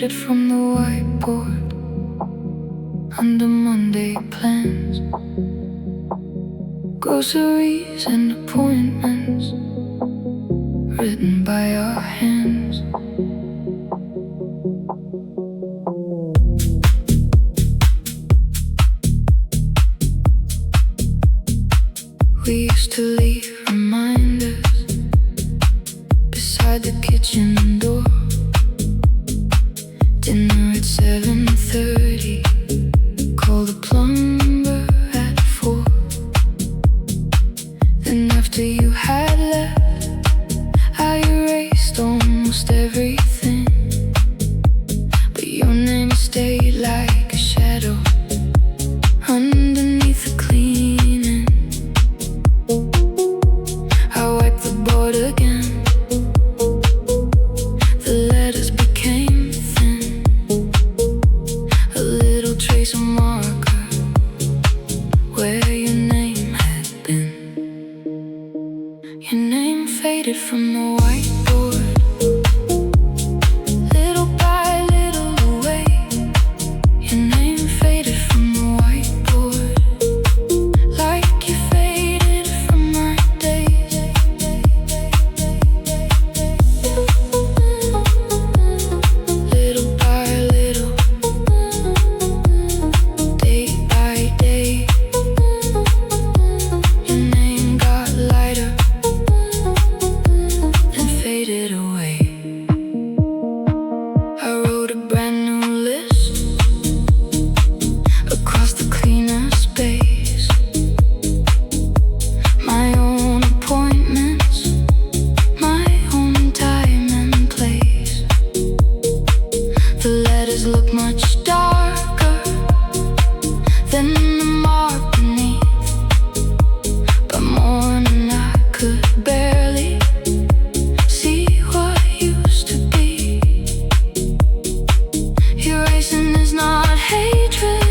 faded from the whiteboard under Monday plans, groceries and appointments written by our hands. We used to leave reminders beside the kitchen door. Dinner at 7:30. Call the plumber at 4. Then after you had left, I erased almost everything, but your name stayed like a shadow underneath the cleaning. I wiped the board again. The letters became thin, a little trace of marker where your name had been. Your name faded from the whiteboard, little by little away. Your name faded from the whiteboard, like you faded from my days. Little by little, day by day, your name got lighter, then faded away. I wrote a brand new list across the cleaner space. My own appointments, my own time and place. The letters look much darker than the mark beneath. By morning I could barely see what used to be. Erasing is not hatred,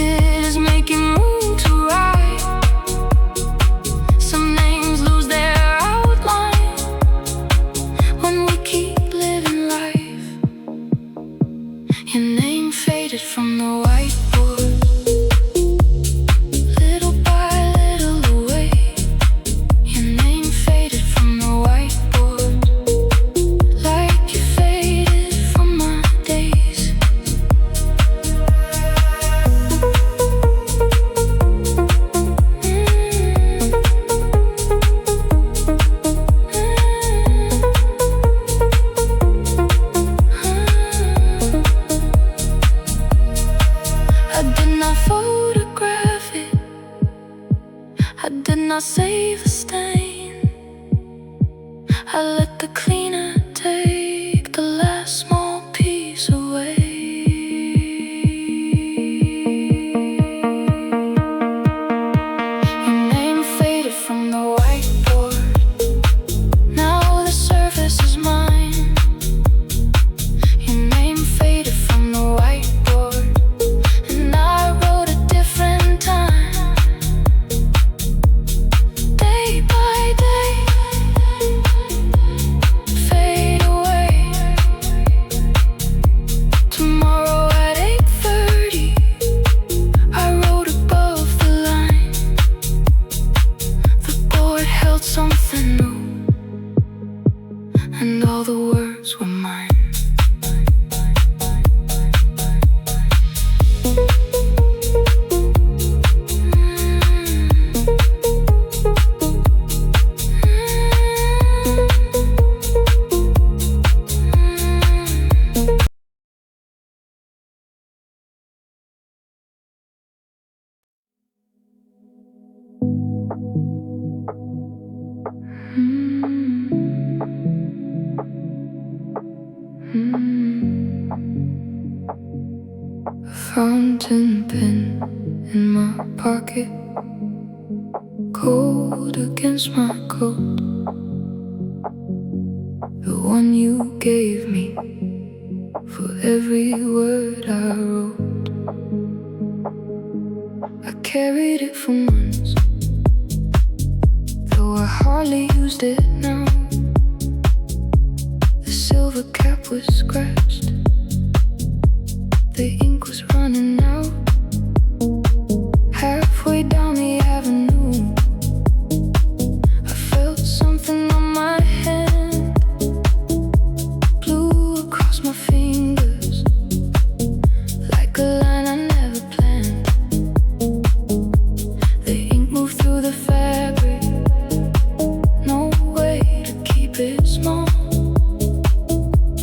it is making room to write. Some names lose their outline when we keep living life. Your name faded from the whiteboard, little by little away. Your name faded from the whiteboard, like you faded from my days. I did not photograph it, I did not save a stain. I let the cleaner take the last small piece away. Your name faded from the whiteboard, now the surface is mine. Your name faded from the whiteboard, and I wrote a different time. Day by day, fade away. Tomorrow at 8:30, I wrote above the line. The board held something new, and all the words were mine. A fountain pen in my pocket, cold against my coat. The one you gave me for every word I wrote. I carried it for months, though I hardly used it now. The silver silver cap was scratched. The ink was running out. Halfway down the avenue, I felt something on my hand, blew across my fingers like a line I never planned. The ink moved through the fabric, no way to keep it small.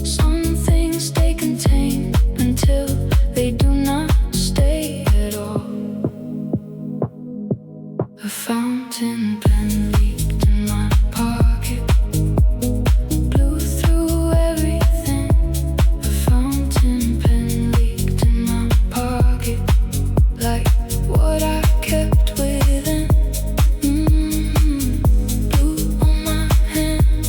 Some things stay contained until they do not stay at all. A fountain pen leaked in my pocket, blew through everything. A fountain pen leaked in my pocket, like what I kept within. Blue on my hand,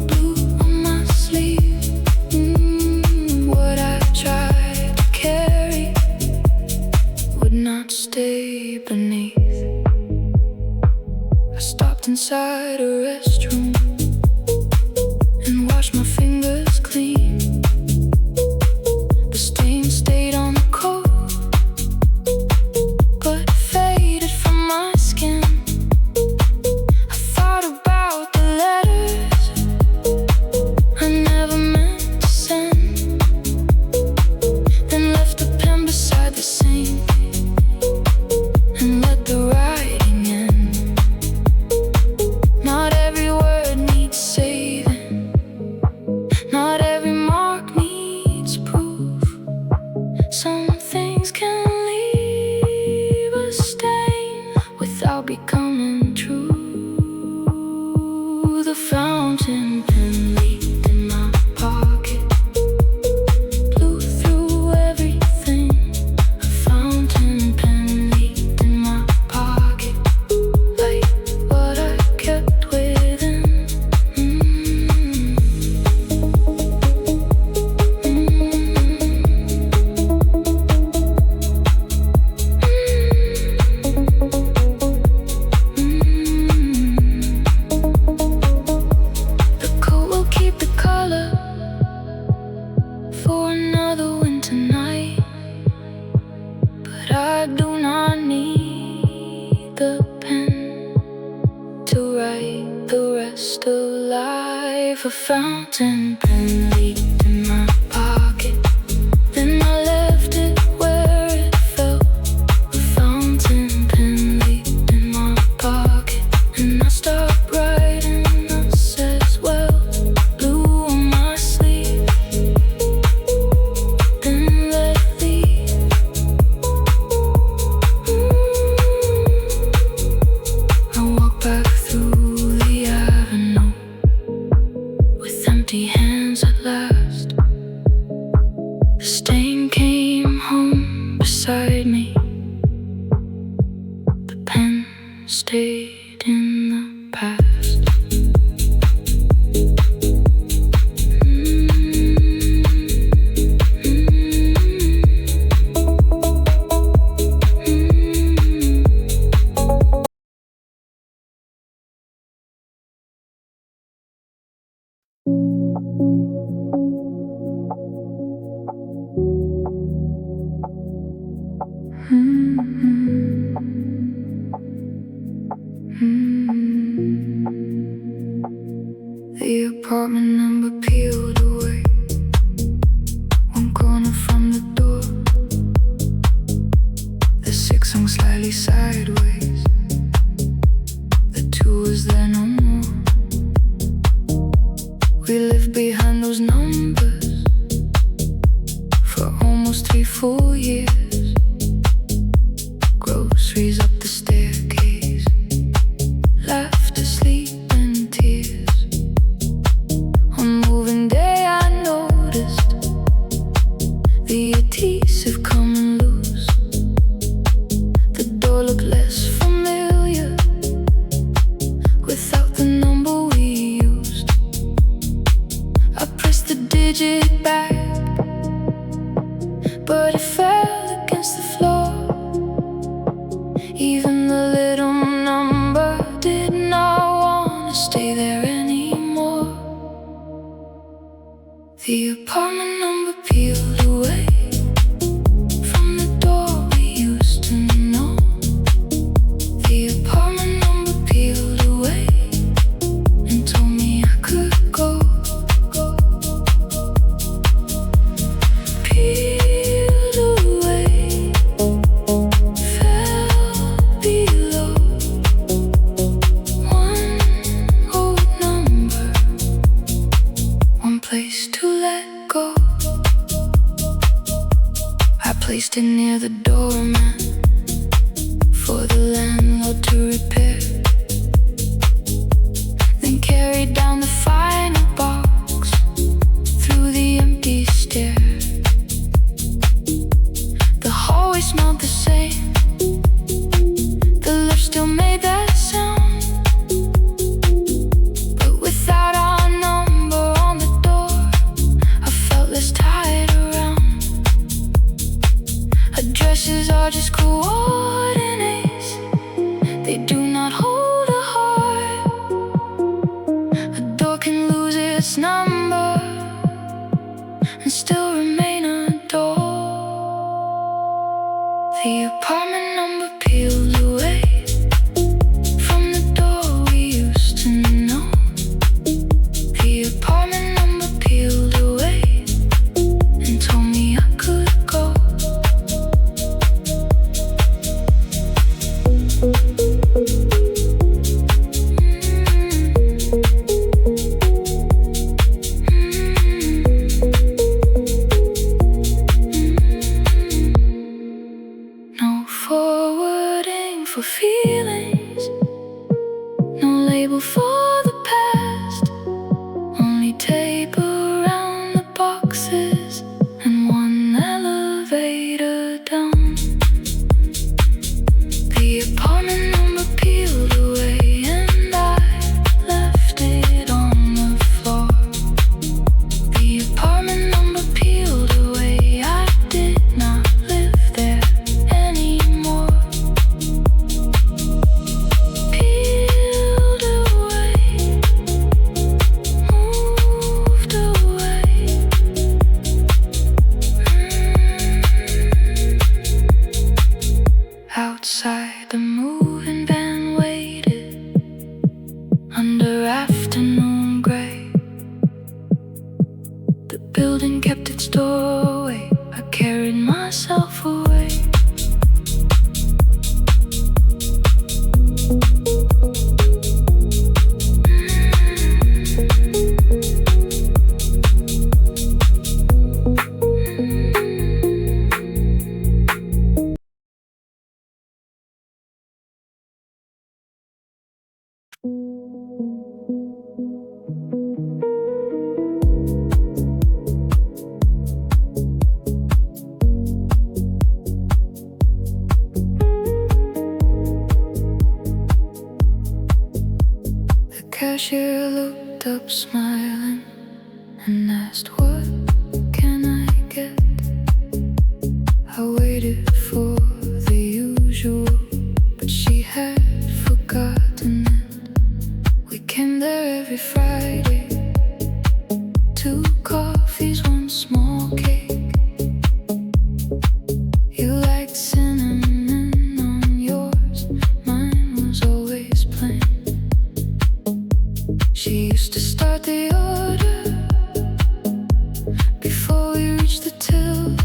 blue on my sleeve. What I tried to carry would not stay beneath. I stopped inside a restroom and washed my fingers clean. The stain stayed on the coat, but faded from my skin. I thought about the letters I never meant to send, then left the pen beside the sink and let the writing end. Not every word needs saving, not every mark needs proof. Some things can leave a stain without becoming true. The fountain pen leaked in my pocket, blew through everything. A fountain pen leaked in my pocket, like what I kept within. The coat will keep the color for another winter night, but I do not need the pen to write the rest of life. A fountain pen leaked in my pocket, then I left it where it fell. A fountain pen leaked in my pocket, and I stopped writing us as well. Blue on my sleeve, then let it leave. I walk back through the avenue with empty hands at last. The stain came home beside me. The pen stayed in the past. The apartment number peeled away, one corner from the door. The six hung slightly sideways, the two was there no more. We lived behind those numbers for almost 3 full years. Groceries up the staircase, laughter, sleep and tears. On moving day I noticed the adhesive coming loose. The door looked less familiar without the number we used. I pressed the digit back, but it fell against the floor. left it near the doormat for the landlord to repair. Then carried down the final box through the empty stair. The hallway smelled the same. The lift still made that sound, but without our number on the door, I felt less tied around. Addresses are just coordinates, they do not hold a heart. A door can lose its number and still remain a door. The apartment number peeled away from the door we used to know. The apartment number peeled away and told me I could go. No forwarding for feelings, no label for the past, only tape around the boxes and one elevator down. The apartment number peeled away and I left it on the floor. The apartment number peeled away, I did not live there anymore. Peeled away, moved away. Outside the moving van waited under afternoon gray. The building kept its doorway, I carried myself away. The cashier looked up smiling and asked, "What can I get?" I waited for the usual, but she had forgotten it. We came there every Friday, 2 coffees, 1 small cake. You liked cinnamon on yours, mine was always plain. She used to start the order before we reached the till.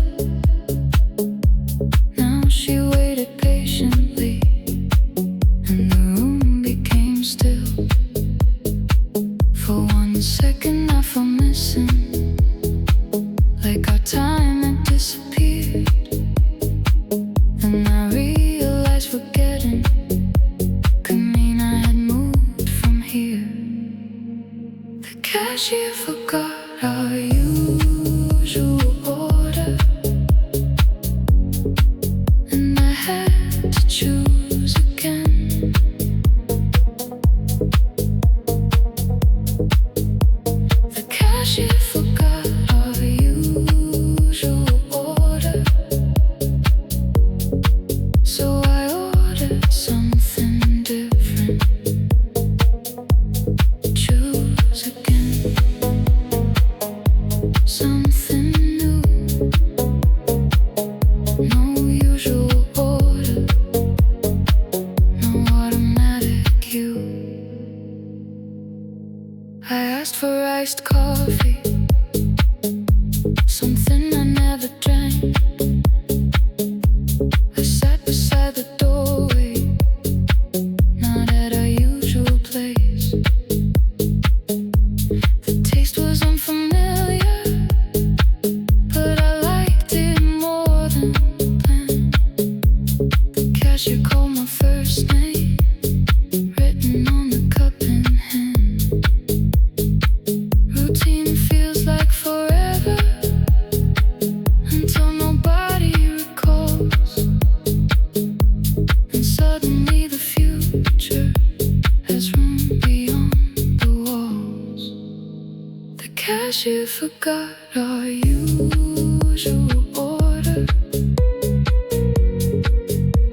forgot our usual order,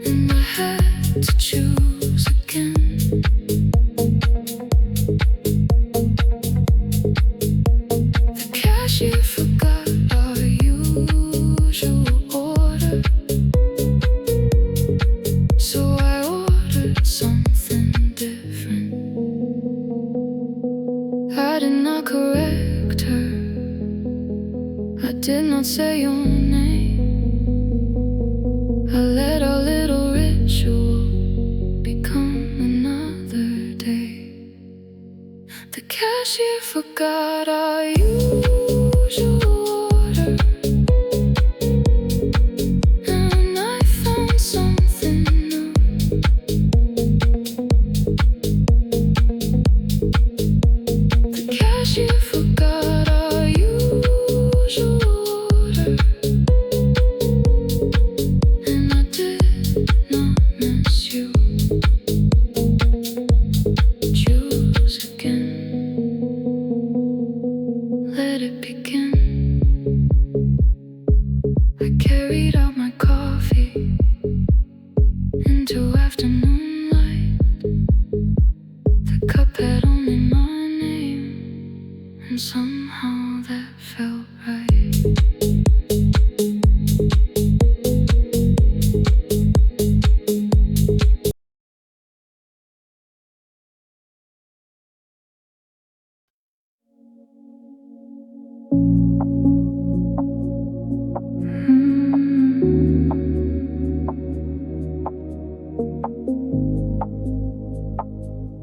and I had to choose again. The cashier forgot our usual order, so I ordered something different. I did not correct her, I did not say your name. I let our little ritual become another day. The cashier forgot our usual order, and I found something new. The cashier forgot our usual order, and I did not miss you. Choose again. Let it begin. I carried out my coffee into afternoon light. The cup had only my name, and somehow that felt right.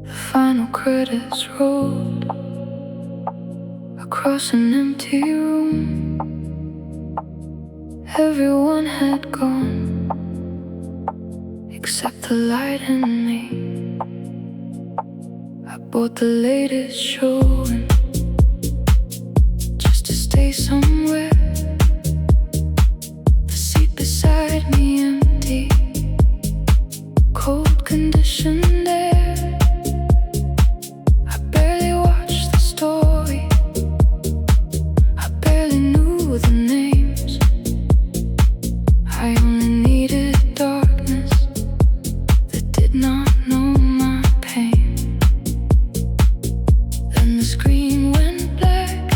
The final credits rolled across an empty room. Everyone had gone except the light and me. I bought the latest showing just to stay somewhere. The seat beside me empty, cold conditioned air. I barely watched the story, I barely knew the names. I only needed darkness that did not know my pain. Then the screen went black,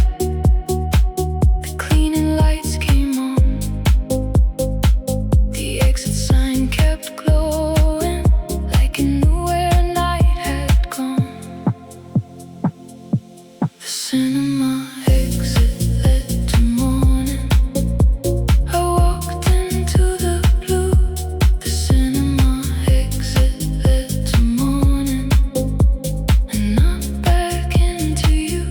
the cleaning lights came on, the exit sign kept glowing like it knew where night had gone. The cinema exit led to morning. I walked into the blue. The cinema exit led to morning, and not back into you,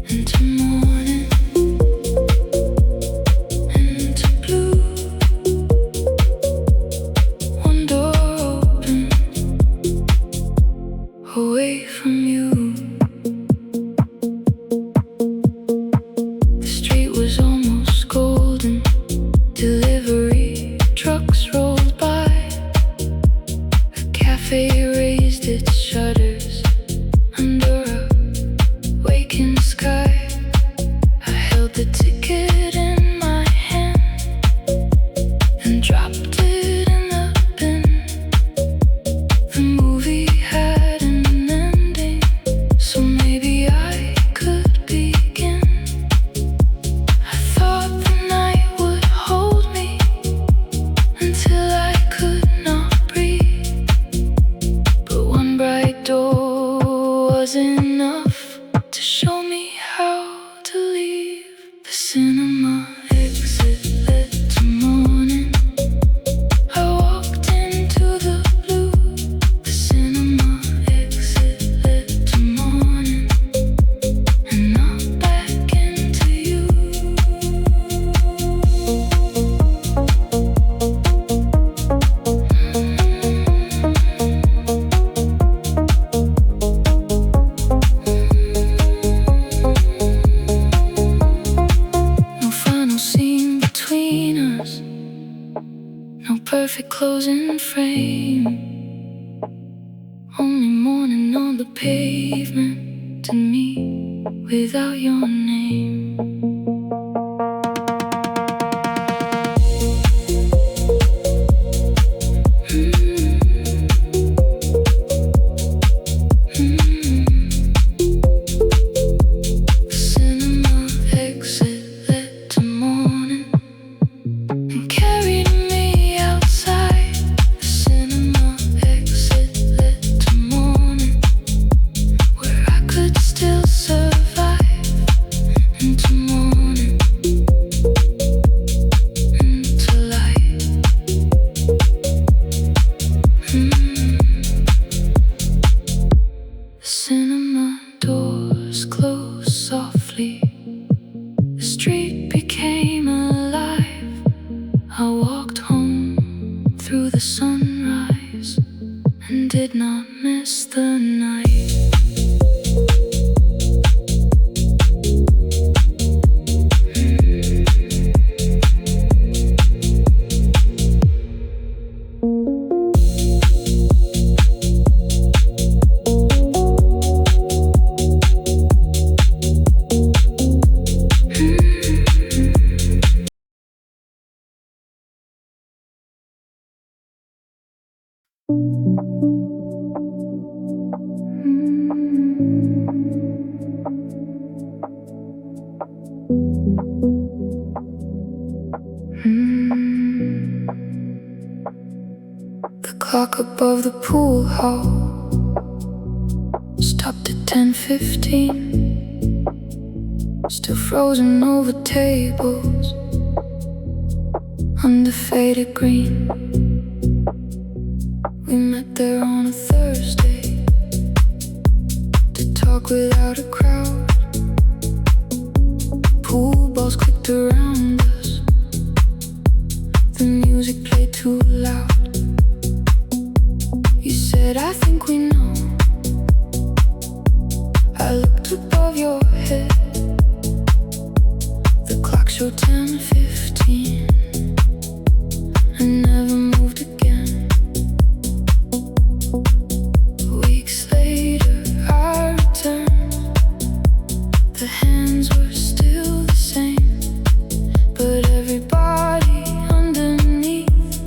into morning, into blue. One door open, away from you. The street was almost golden. Delivery trucks rolled by. A cafe raised its shutters under a waking sky. I held the ticket in my hand and dropped it in the bin. The movie had an ending, so maybe I could begin. I thought the night would hold me until I could not breathe, but one bright door was enough to show me how to leave. The cinema exit led to morning. I walked into the blue. The cinema exit led to morning, and not back into you. No final scene between us, no perfect closing frame. Only morning on the pavement to me without your name. the sunrise and did not miss the night. The clock above the pool hall stopped at 10:15, still frozen over tables under faded green. We met there on a Thursday to talk without a crowd. Pool balls clicked around us, the music played too loud. You said, I think we know. I looked above your head. The clock showed 10:15. I never moved again. Weeks later I returned. The hands were still the same, but everybody underneath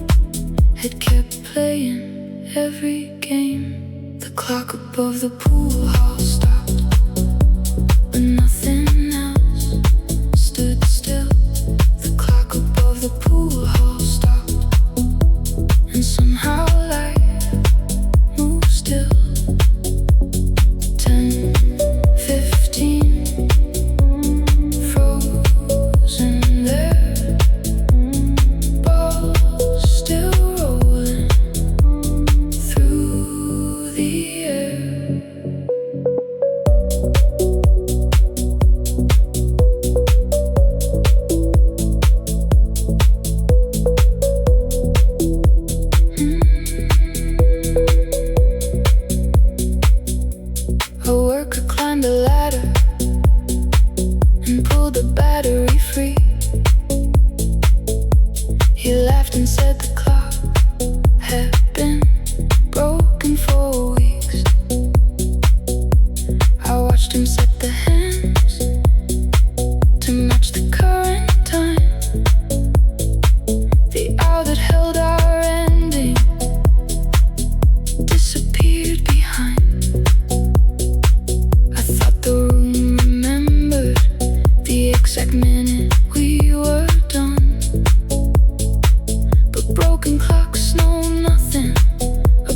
had kept playing every game. The clock above the pool hall stopped, but nothing else stood still. The clock above the pool hall stopped, and somehow life moved still. 10:15, frozen there, balls still rolling through the air. A worker climbed a ladder and pulled the battery free. He laughed and said the clock had been broken for weeks. I watched him set the hands to match the current time. The hour that held our ending disappeared behind. I thought the room remembered the exact minute we were done, but broken clocks know nothing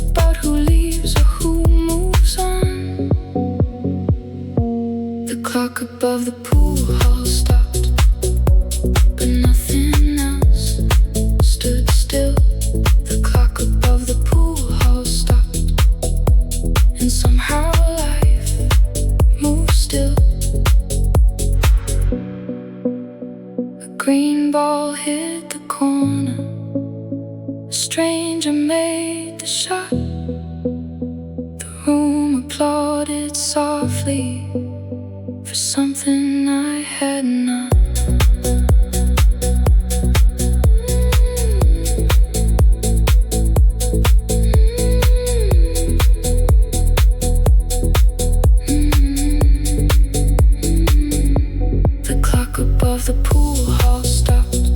about who leaves or who moves on. The clock above the pool hall stopped, but nothing else stood still. The clock above the pool hall stopped, and somehow life moved still. A green ball hit the corner. A stranger made the shot. The room applauded softly for something I had not. The clock above the pool hall stopped,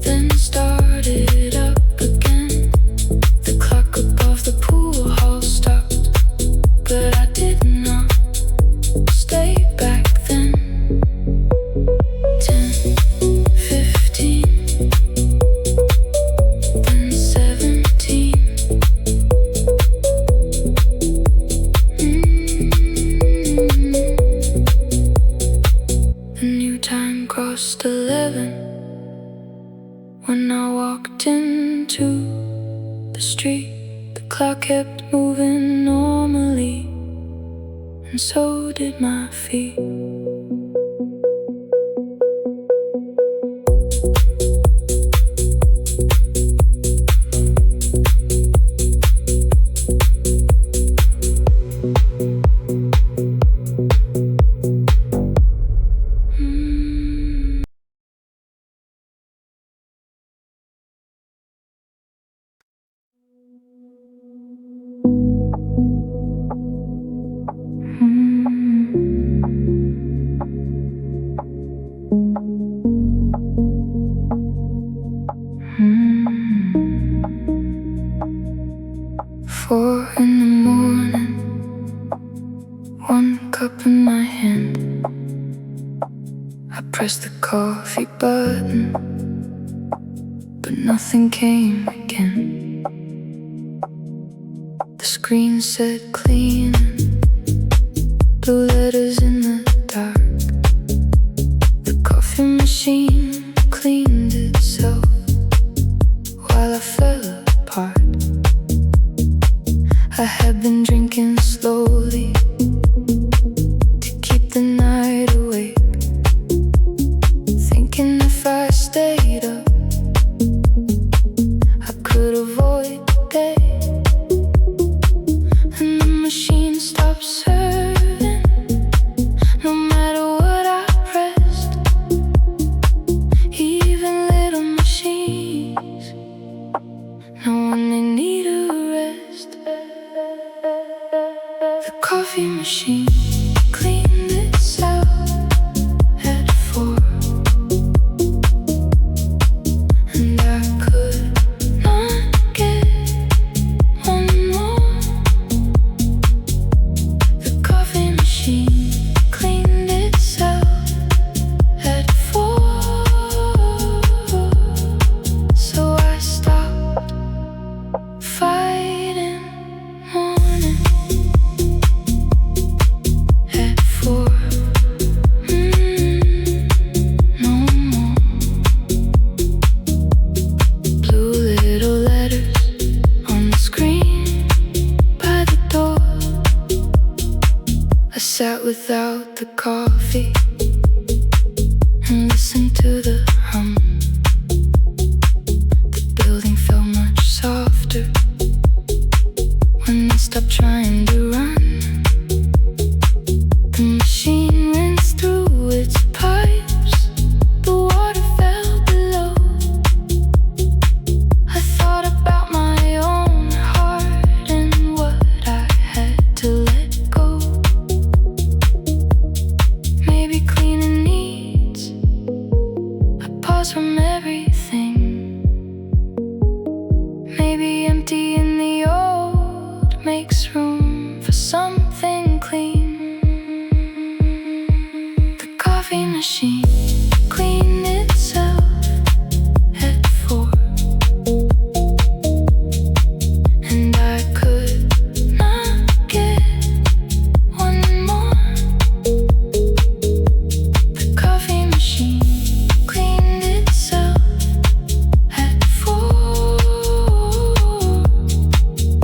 then started up again. The clock above the pool hall stopped, but I did not stay back then. 10:15, then 17. The new time crossed 11 when I walked into the street. The clock kept moving normally, and so did my feet. 4 in the morning, 1 cup in my hand. I pressed the coffee button, but nothing came again. The screen said clean, blue letters in the dark. The coffee machine cleaned itself while I fell apart. I had been drinking slowly to keep the night awake, thinking if I stayed up I could avoid the day. And the machine stopped serving, no matter what I pressed. Even little machines know when they need a rest. The coffee machine cleaned itself at 4, and I could not get one more. The coffee machine cleaned itself at 4, so I stopped fighting morning at 4. No more blue little letters on the screen by the door. I sat without the coffee and listened to the hum. The building felt much softer when I stopped trying to run. The machine rinsed through its pipes, the water fell below. I thought about my own heart and what I had to let go. Maybe cleaning needs a pause from everything. Maybe emptying the old makes room for something clean. The coffee machine cleaned itself at 4, and I could not get one more. The coffee machine cleaned itself at 4,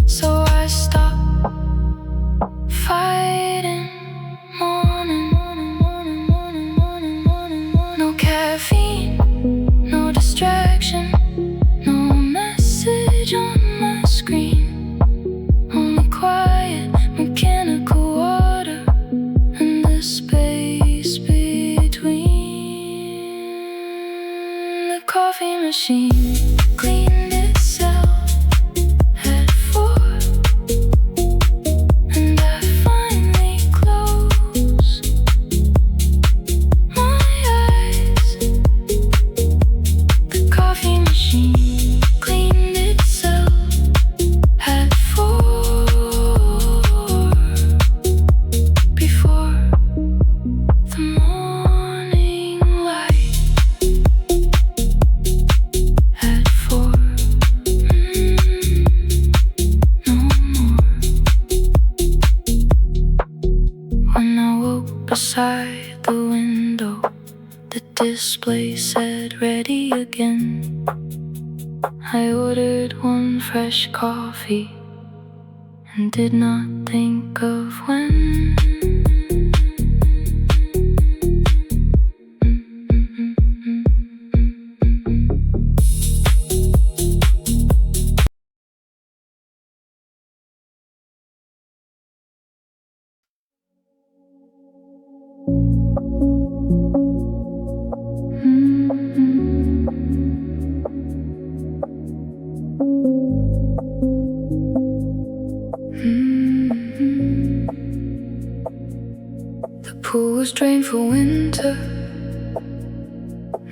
so I stopped fighting morning. No caffeine, no distraction, no message on my screen. Only quiet mechanical water and the space between. The coffee machine cleaned itself at 4, and I finally closed my eyes. The coffee machine cleaned itself at 4, before the morning light. At 4, no more. When I woke beside the window, the display said ready again. I ordered 1 fresh coffee and did not think of when. The pool was drained for winter,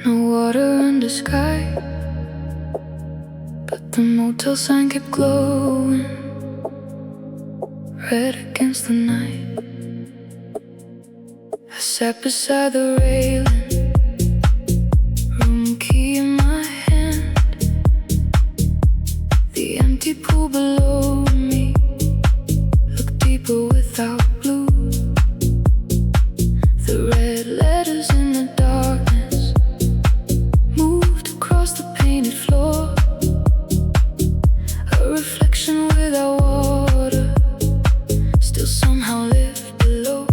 no water under sky. but the motel sign kept glowing red against the night. I sat beside the railing, room key in my hand. The empty pool below me looked deeper without blue. The red letters in the darkness moved across the painted floor. A reflection without water still somehow lived below.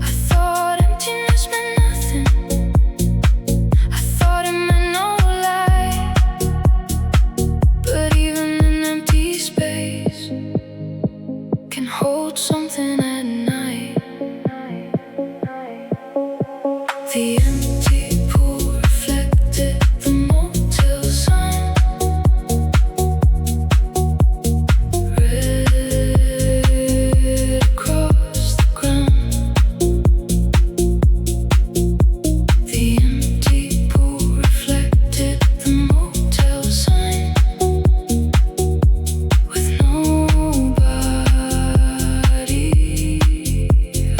I thought emptiness meant nothing. I thought it meant no light. But even an empty space can hold something at night. The empty pool reflected the motel sign, red across the ground. The empty pool reflected the motel sign, with nobody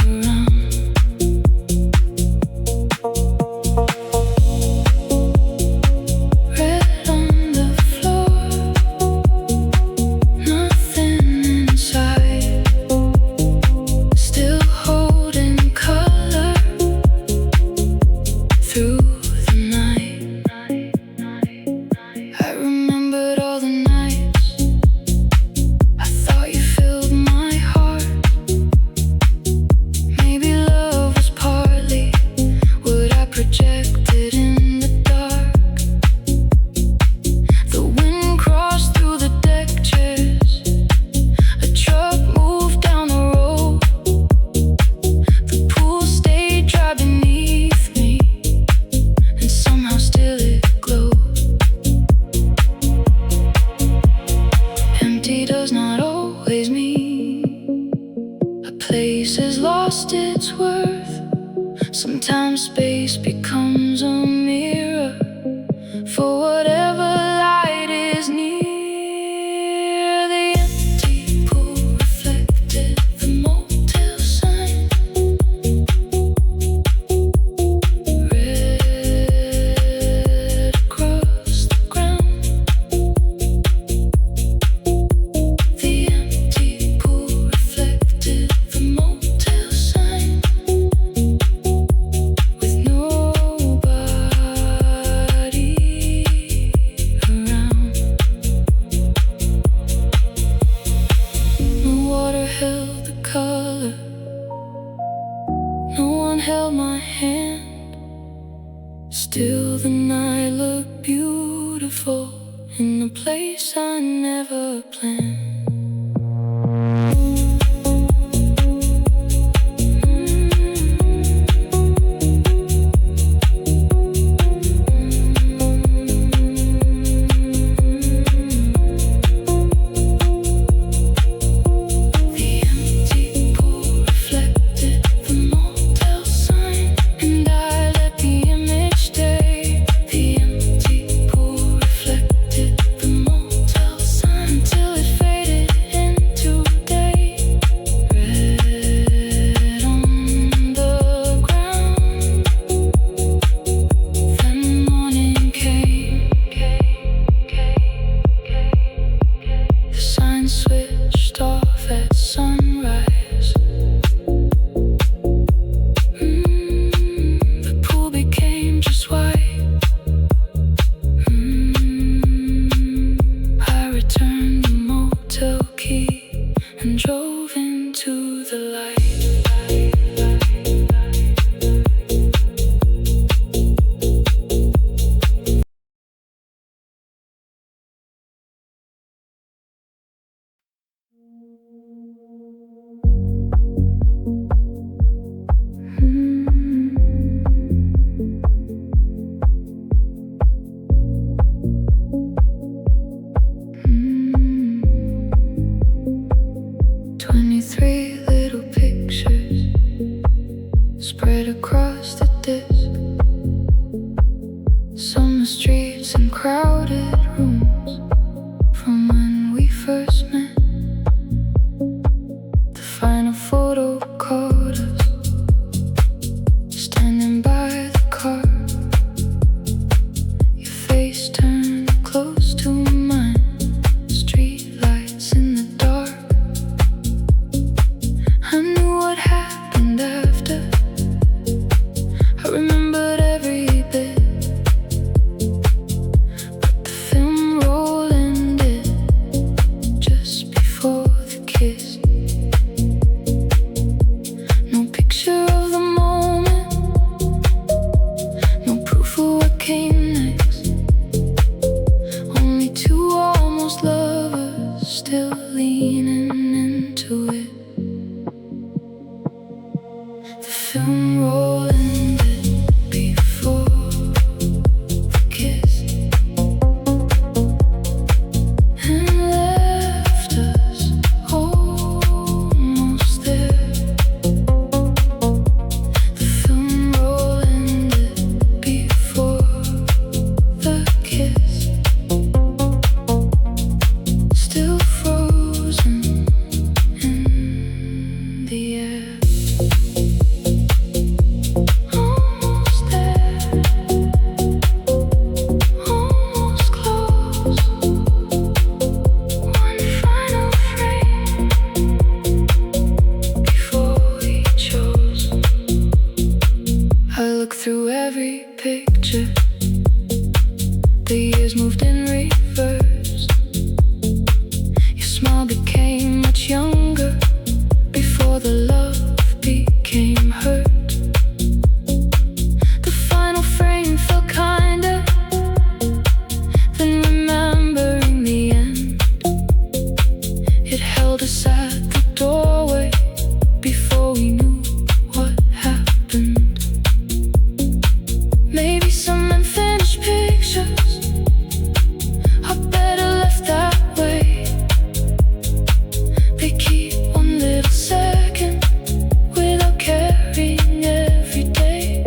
around. Red on the floor, nothing inside, still holding color through the night. I remembered all the nights I thought you filled my heart. Maybe love was partly what I projected in the dark. The wind crossed through the deck chairs, a truck moved down the road. The pool stayed dry beneath me, and somehow still it glowed. Empty does not always mean a place has lost its worth. Sometimes space becomes a mirror for whatever light is near. The empty pool reflected the motel sign, red across the ground. The empty pool reflected the motel sign, with nobody around. The water held the color, no one held my hand. Still the night looked beautiful in a place I never planned. The empty pool reflected the motel sign, and I let the image stay. The empty pool reflected the motel sign until it faded The years moved in reverse. Your smile became much younger before the love became hurt. The final frame felt kinder than remembering the end. It held us at the doorway before we knew what happened. Maybe some unfinished pictures are better left that way. They keep one little second without caring every day.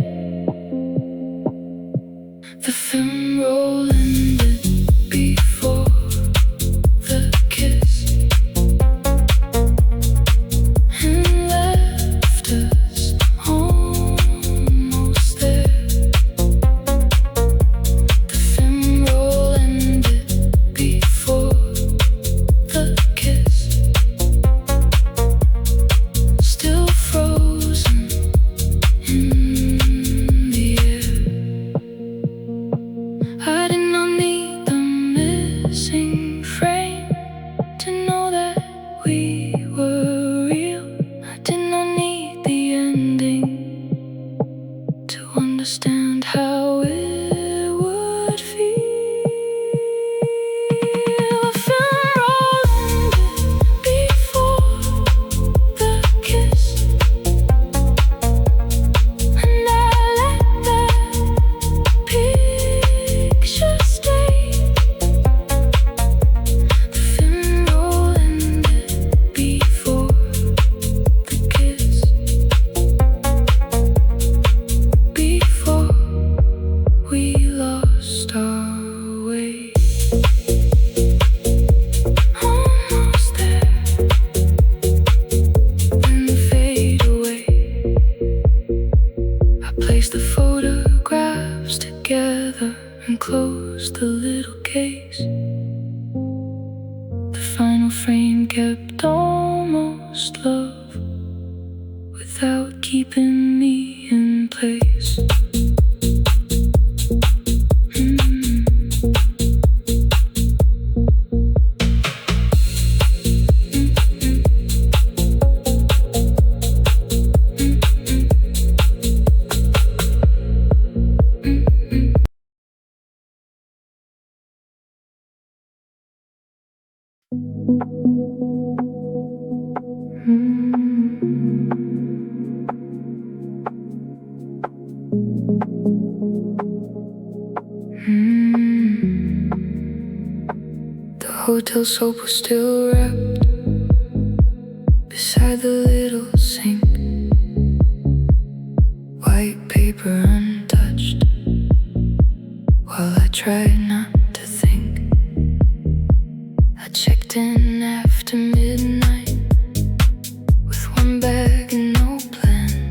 The film roll ended before the kiss and left us almost there. The film roll ended before the kiss, still frozen in the air. I did not need the missing frame to know that we were real. I did not need the ending to understand how it would feel. A film roll ended before the kiss, and I let that picture stay. The film roll ended before the kiss, before we lost our way. Almost there, then fade away. I placed the photographs together and closed the little case. The final frame kept almost love without keeping me in place. The hotel soap was still wrapped beside the little sink, white paper untouched, while I tried not to think. I checked in after midnight with one bag and no plan.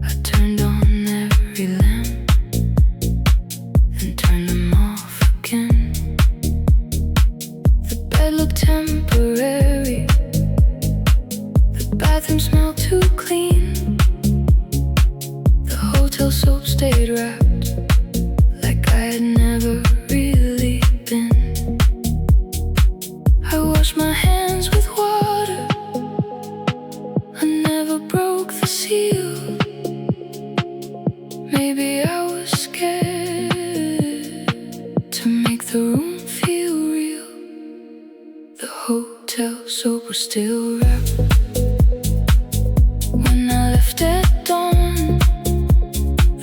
I turned on every lamp, then turned them off again. The bed looked temporary, the bathroom smelled too clean. The hotel soap stayed wrapped like I had never really been. I washed my hands with water, I never broke the seal. Maybe I was scared to make the room feel real. The hotel soap was still wrapped when I left at dawn.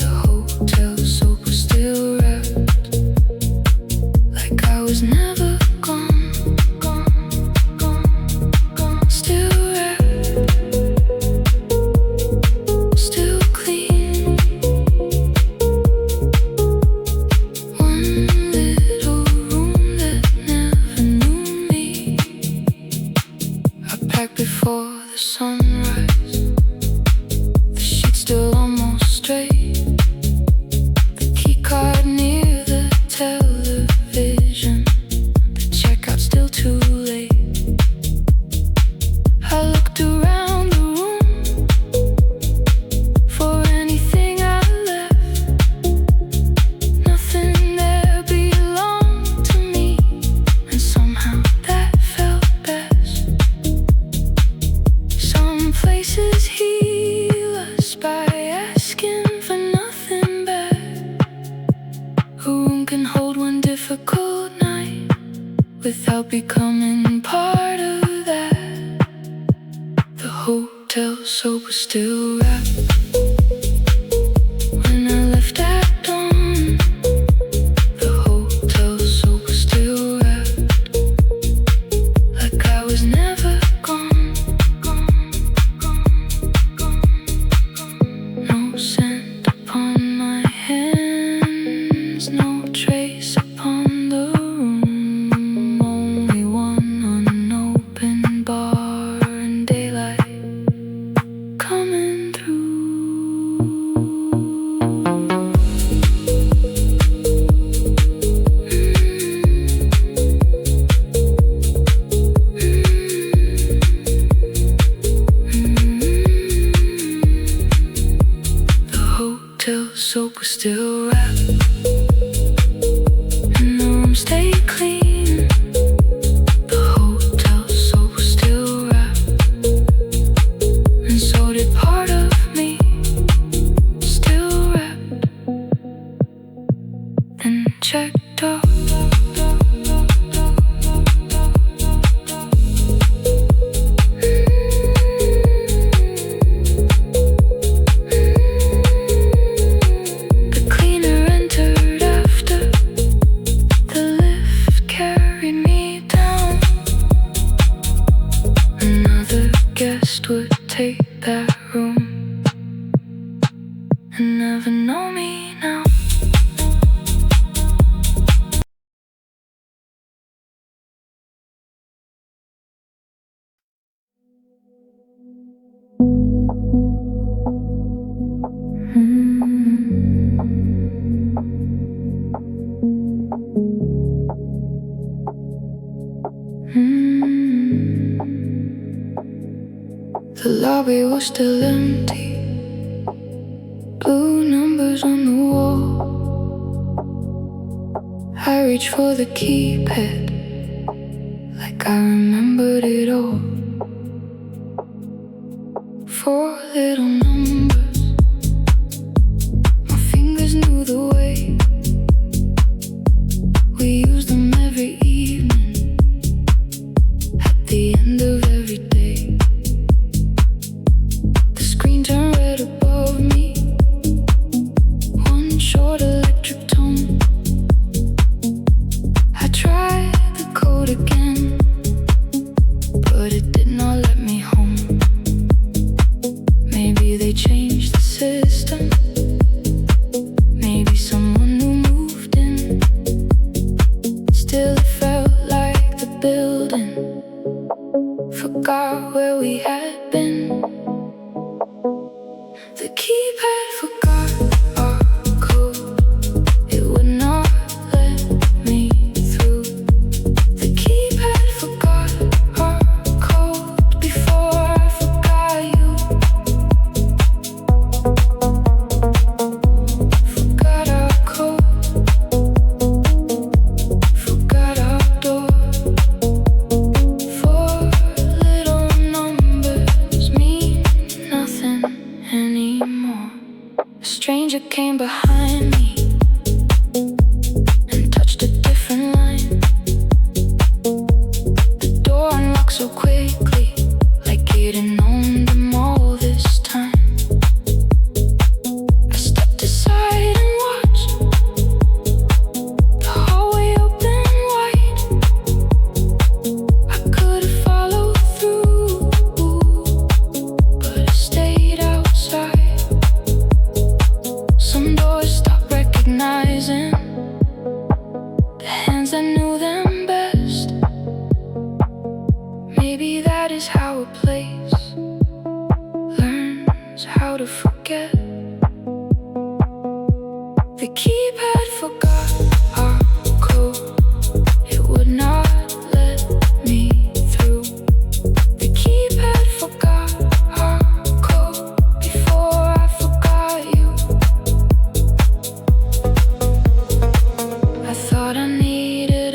The hotel soap was still wrapped like I was never gone, gone, gone, gone. Still wrapped, still clean. One little room that never knew me. I packed before can hold one difficult night without becoming part of that. The hotel soap was still wrapped when I left at dawn. The hotel soap was still wrapped like I was never gone. No scent upon my hands, no trace upon the room. Only one unopened bar and daylight coming through. The hotel soap was still wrapped and the room stayed clean. The hotel soap was still wrapped, and so did part of me, still wrapped and checked off. The cleaner entered after the lift carried me down. Another guest would take that room and never know me now. The lobby was still empty, blue numbers on the wall. I reached for the keypad like I remembered it all. Four little numbers, my fingers knew the way. We used them every evening, at the end of every day. The screen turned red above me, one short electric tone. I tried the code again, but it did not let me home. Maybe they changed the system, maybe someone new moved in. Still it felt like the building forgot where we had been. The keypad forgot our code, it would not let me through. The keypad forgot our code before I forgot you. Forgot our code, forgot our door. Four little numbers mean nothing anymore. A stranger came behind me and touched a different line. The door unlocked so quickly, like it had known them all this time. I stepped aside and watched the hallway open wide. I could have followed through, but I stayed outside. Some doors stopped recognizing the hands that knew them best. Maybe that is how a place learns how to forget. The keypad forgot our code, it would not let me through. The keypad forgot our code before I forgot you. I thought I needed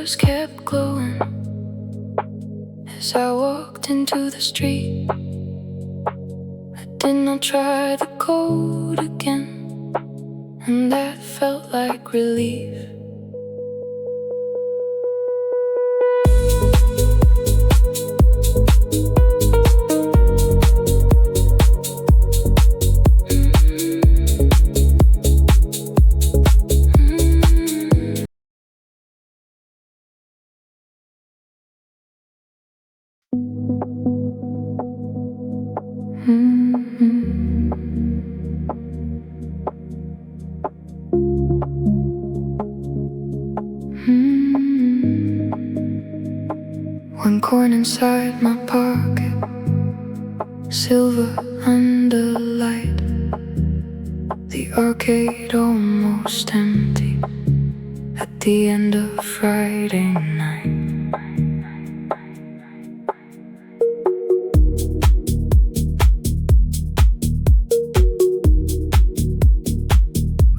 stars kept glowing as I walked into the street. I did not try the code again, and that felt like relief. One coin inside my pocket, silver under light. The arcade almost empty at the end of Friday night.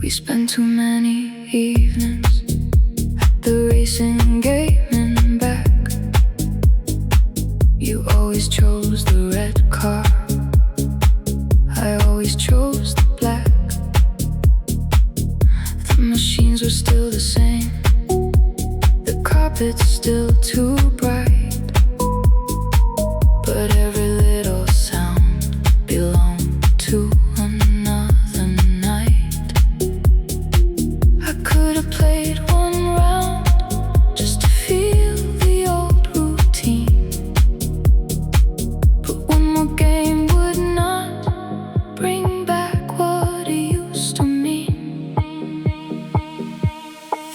We spent too many evenings at the racing game and back. You always chose the red car, I always chose the black. The machines were still the same, the carpet's still too bright, but every little sound belonged to another night. I could have played one round just to feel the old routine, but one more game would not bring back what it used to mean.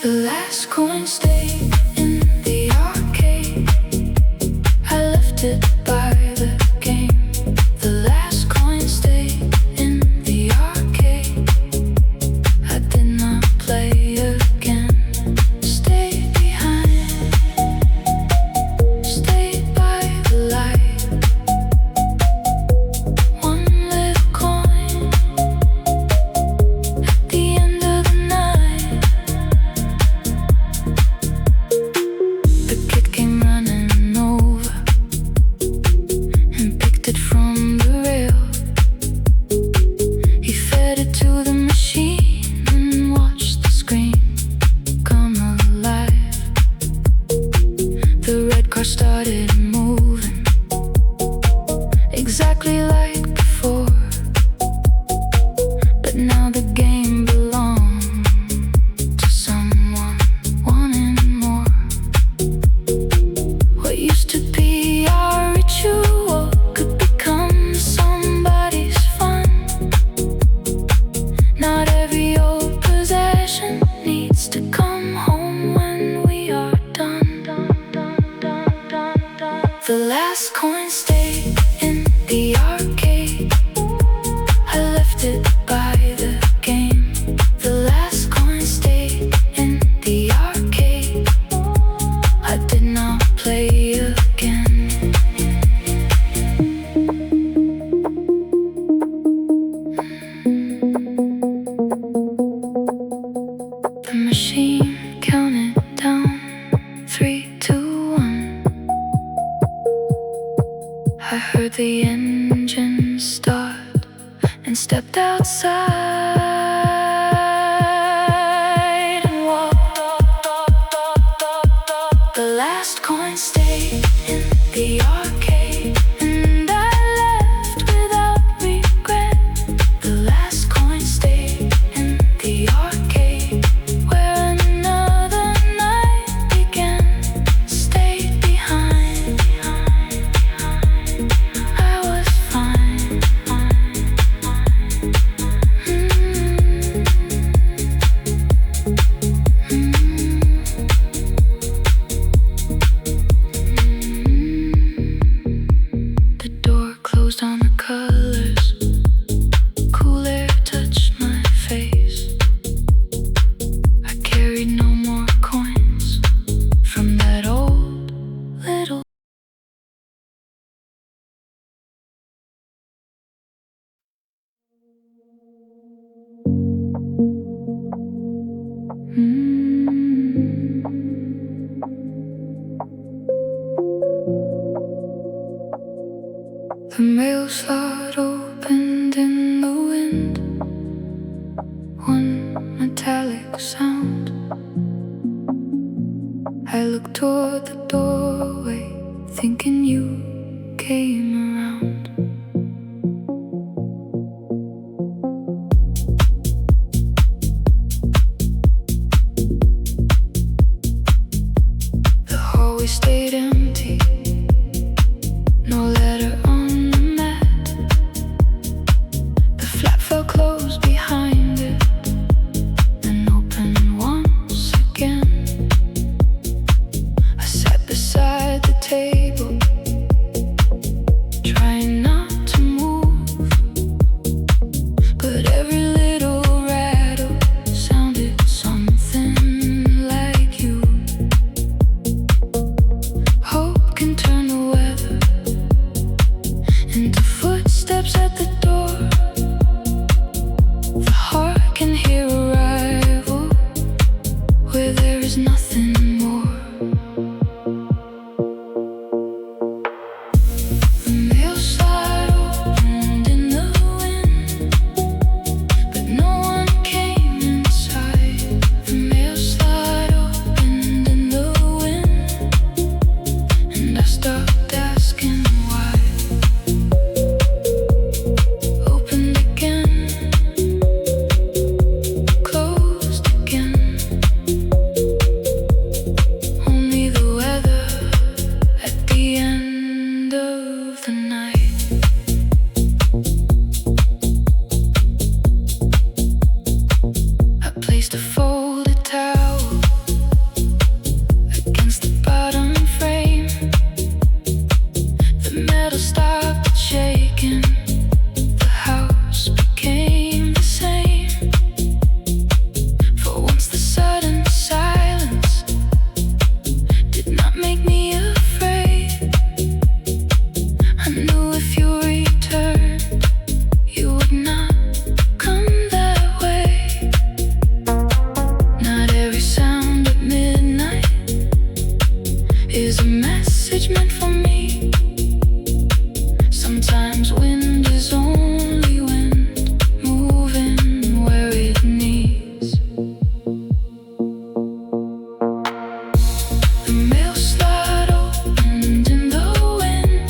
The last coin stayed in the arcade, I left it by the game. The last coin stayed in the arcade, I did not play again. Stayed behind, stayed by the light. One little coin at the end of the night. The kid came running over and picked it from the rail. He fed it to the machine and watched the screen come alive. The red car started moving exactly like before, but now the game belonged to someone wanting more. What used to be our ritual could become somebody's fun. Not every old possession needs to come home when we are done. The last coin stayed in the arcade, I left it by the game. The last coin stayed in the arcade, I did not play again. The machine counted down 3, 2, 1. I heard the engine start and stepped outside and walked. The last coin stayed in the arcade, and I left without regret. The last coin stayed in the arcade, where another night began. Stayed behind, I was fine. The mail slot opened in the wind, one metallic sound. I looked toward the doorway, thinking you came around. The hallway stayed empty, no letter on the mat. The flap fell closed behind it and opened once again. I sat beside the table, trying not to move, but every little rattle sounded something like you. Hope can turn the weather into footsteps at the door. The heart can hear arrival where there is nothing more. The mail slot opened in the wind, but no one came inside. The mail slot opened in the wind, and I stopped asking why. Opened again, closed again. Only the weather at the end of the night. I placed a folded towel against the bottom frame. The metal stopped shaking. The house became the same. For once the sudden silence did not make me afraid. I knew if you returned, you would not come that way. Not every sound at midnight is a message meant for me. Sometimes wind is only wind, moving where it needs. The mail slot opened in the wind,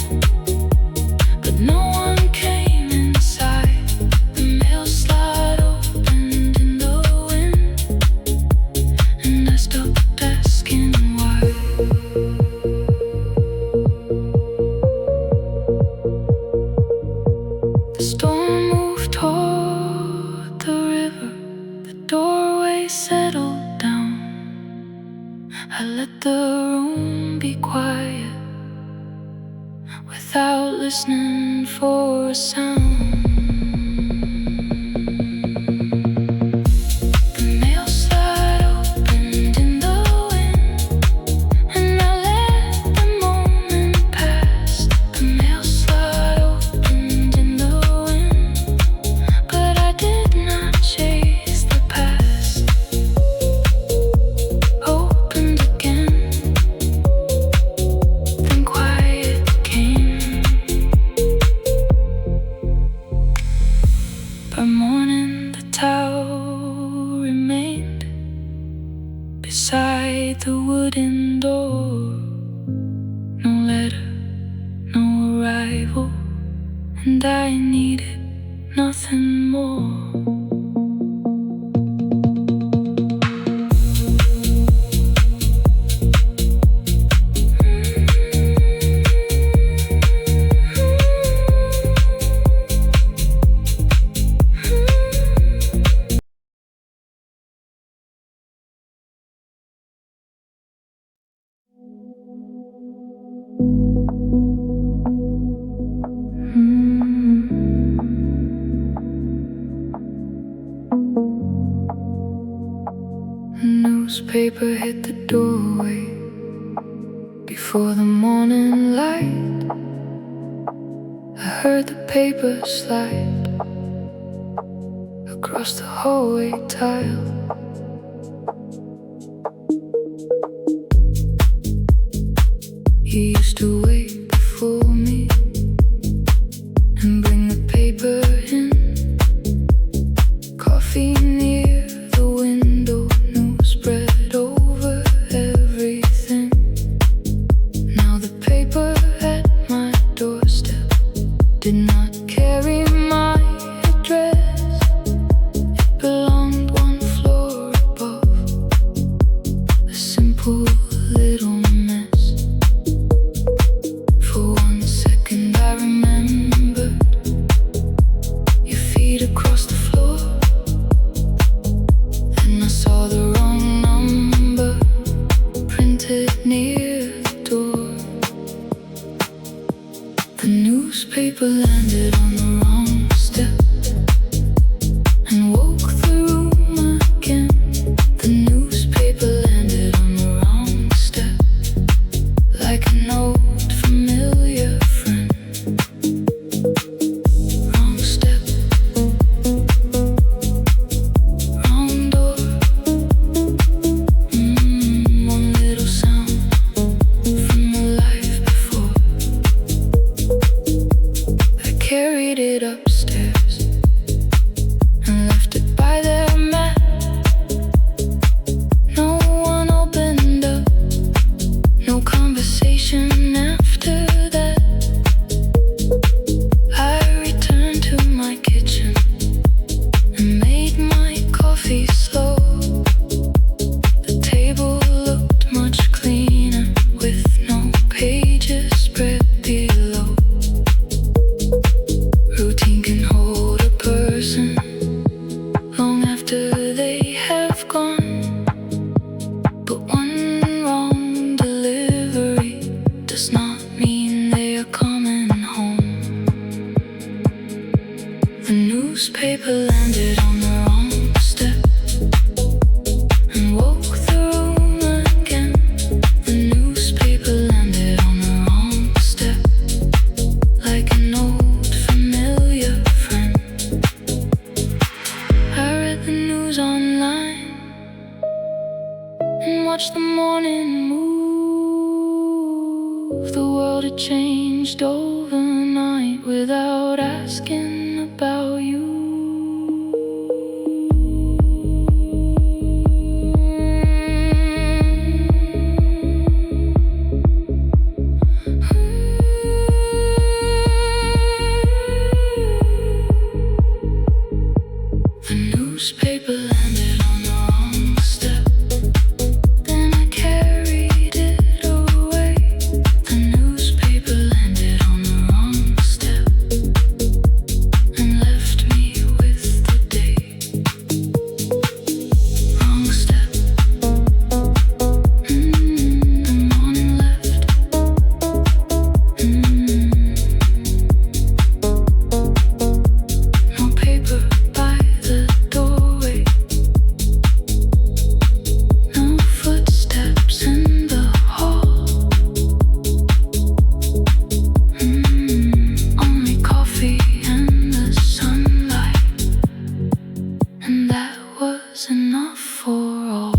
but no one came inside. The mail slot opened in the wind, and I stopped asking why. The storm moved toward the river, the doorway settled down. I let the room be quiet without listening for a sound. The mail slot opened in the wind, and I let the moment pass. The mail slot opened in the wind, but I did not chase the past. Opened again, then quiet came. By morning the towel remained beside the wooden door. No letter, no arrival, and I needed nothing more. Newspaper hit the doorway before the morning light. I heard the paper slide across the hallway tile. You used to wait before me planted near the door. The newspaper landed on the wrong step and woke the room again. The newspaper landed on the wrong step, like an old familiar friend. Wrong step, wrong door. One little sound from the life before. I carried it upstairs and left it by their mat. No one opened up, no conversation after that. I returned to my kitchen and made my coffee slow. The table looked much cleaner with no pages spread below. Routine can hold a person long after they have gone, but one wrong delivery does not mean they are coming home. The newspaper landed on the wrong step and woke the room again. The newspaper landed on the wrong step, like an old familiar friend. I read the news online and watched the morning move. The world had changed overnight without asking about you. The newspaper landed on the wrong step, then I carried it away. The newspaper landed on the wrong step and left me with the day. Wrong step, the morning left. No paper by the doorway, no footsteps in the hall. Only coffee and the sunlight, and that was enough for all.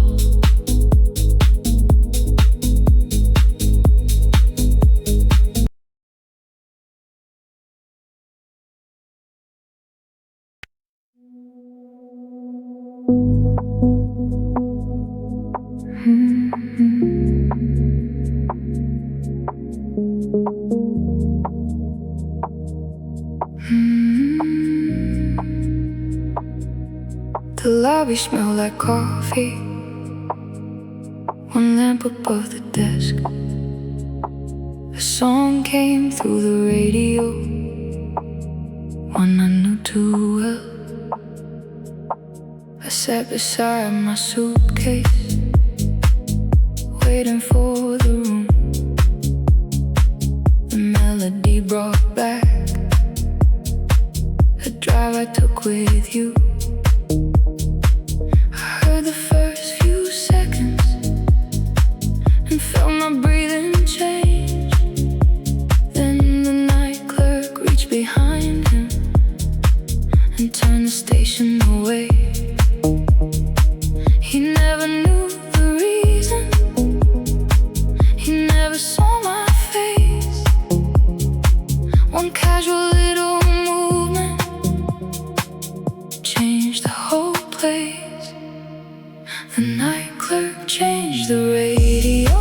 The lobby smelled like coffee, one lamp above the desk. A song came through the radio, one I knew too well. I sat beside my suitcase, waiting for the room. The melody brought back a drive I took with you. I heard the first few seconds and felt my breathing change. Then the night clerk reached behind him and turned the station away. He never knew the reason, he never saw my face. One casual little movement changed the whole place. The night clerk changed the radio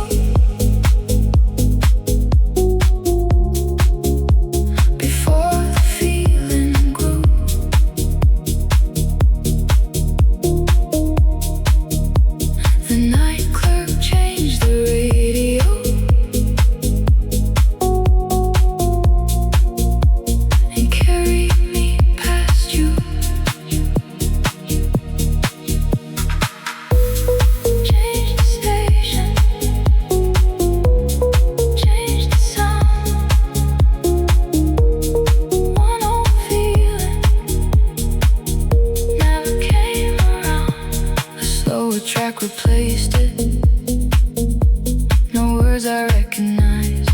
faces I recognize.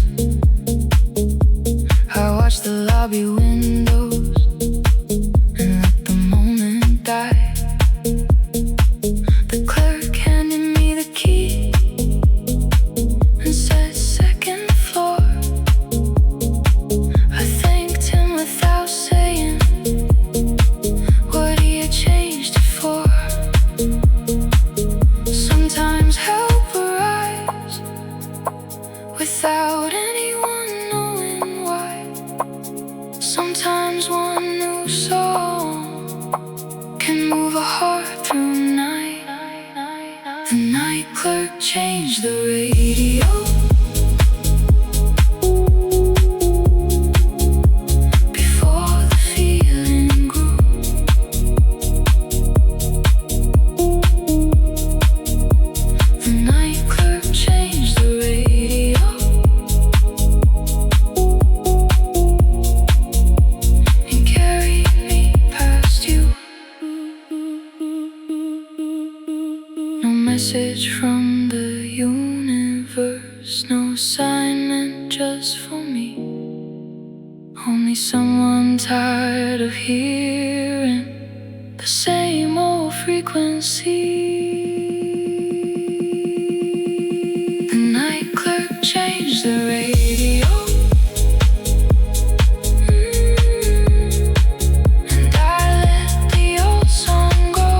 I watch the lobby windows and let the moment die. The clerk handed me the key and said second floor. I thanked him without saying what he had changed it for. Sometimes help arrives without anyone knowing why. Sometimes one new song can move a heart through night. The night clerk changed the radio. Before the feeling grew, the night clerk changed the radio. And carried me past you. No message from the universe, no assignment just for me. Only someone tired of hearing the same old frequency. The night clerk changed the radio. And I let the old song go.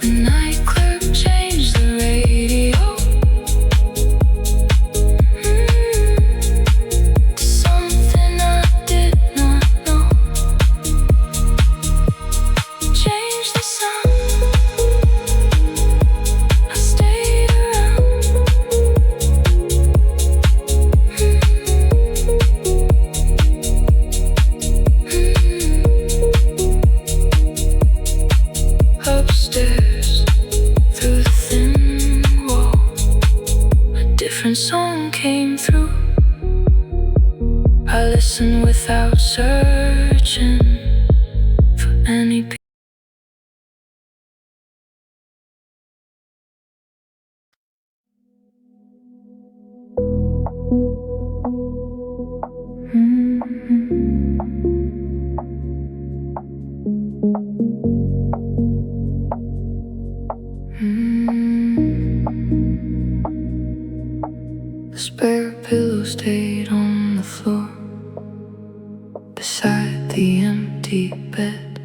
The night clerk changed the radio. To something I did not know. Changed the sound. I stayed around. Upstairs, through the thin wall, a different song came through. I listened without searching for any peace. The spare pillow stayed on the floor beside the empty bed.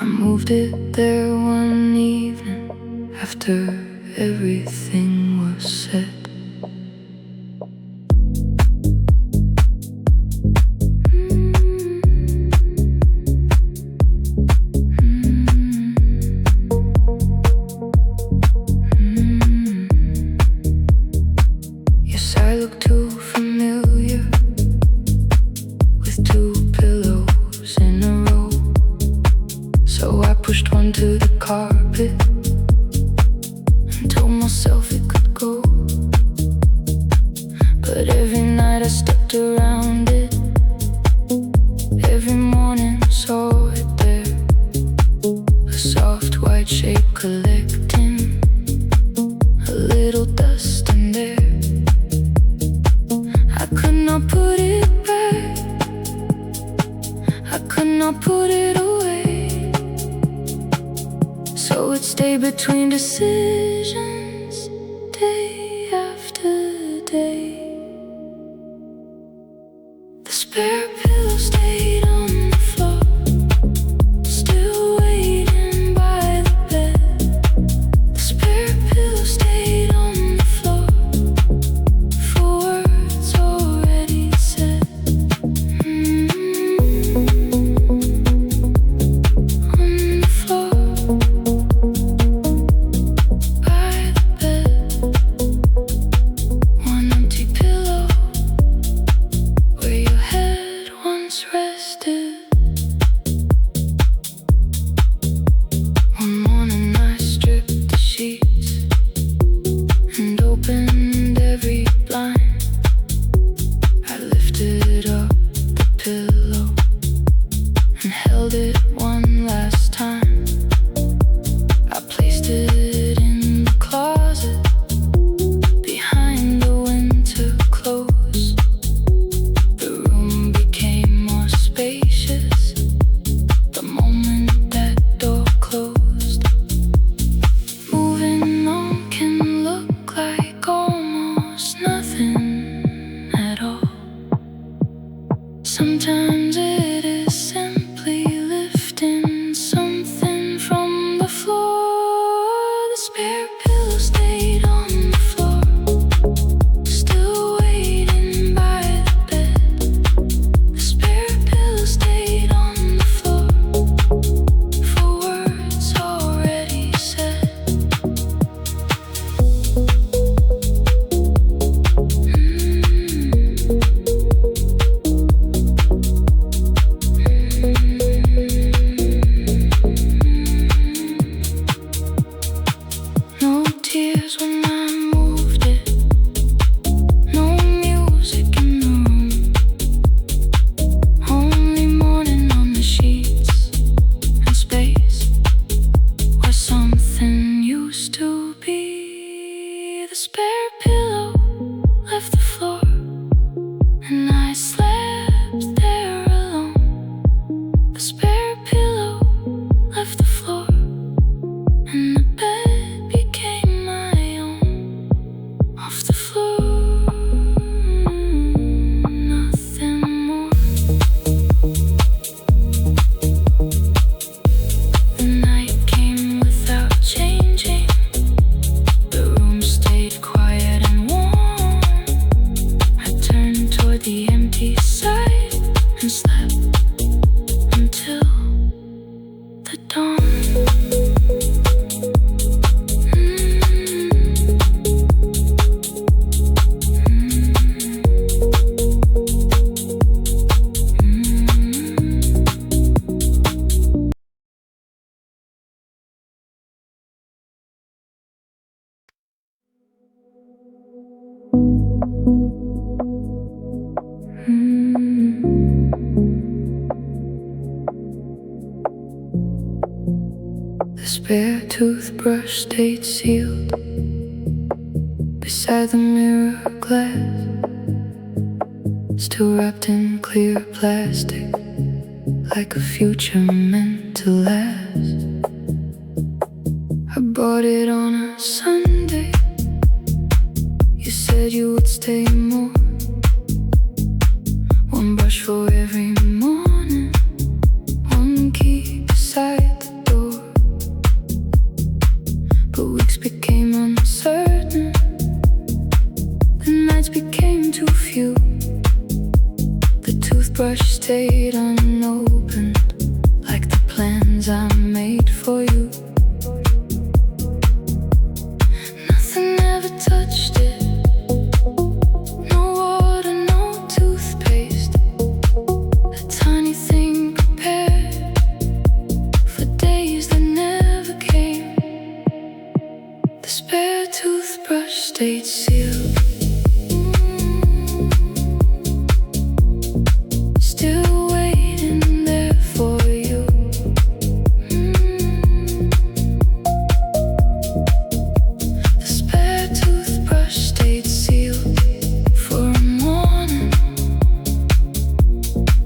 I moved it there one evening after everything was said. Yes, I look too familiar with two pillows in a row. So I pushed one to the carpet and told myself it could go. But every night I stepped around it. Every morning saw it there, a soft white shape collecting a little dust in there. I could not put it back, I could not put it away. So it stayed between decisions, day after day. The spare pillow stayed on the floor, still waiting by the bed. The spare pillow stayed on the floor for words already said. On the floor by the spare toothbrush stayed sealed beside the mirror glass, still wrapped in clear plastic, like a future meant to last. I bought it on a Sunday. You said you would stay more. One brush for every morning, one key beside the door. But weeks became uncertain, the nights became too few. The toothbrush stayed unopened, like the plans I made for you. Nothing ever touched it. No water, no toothpaste. A tiny thing prepared for days that never came. The spare toothbrush stayed sealed. Still waiting there for you. The spare toothbrush stayed sealed for a morning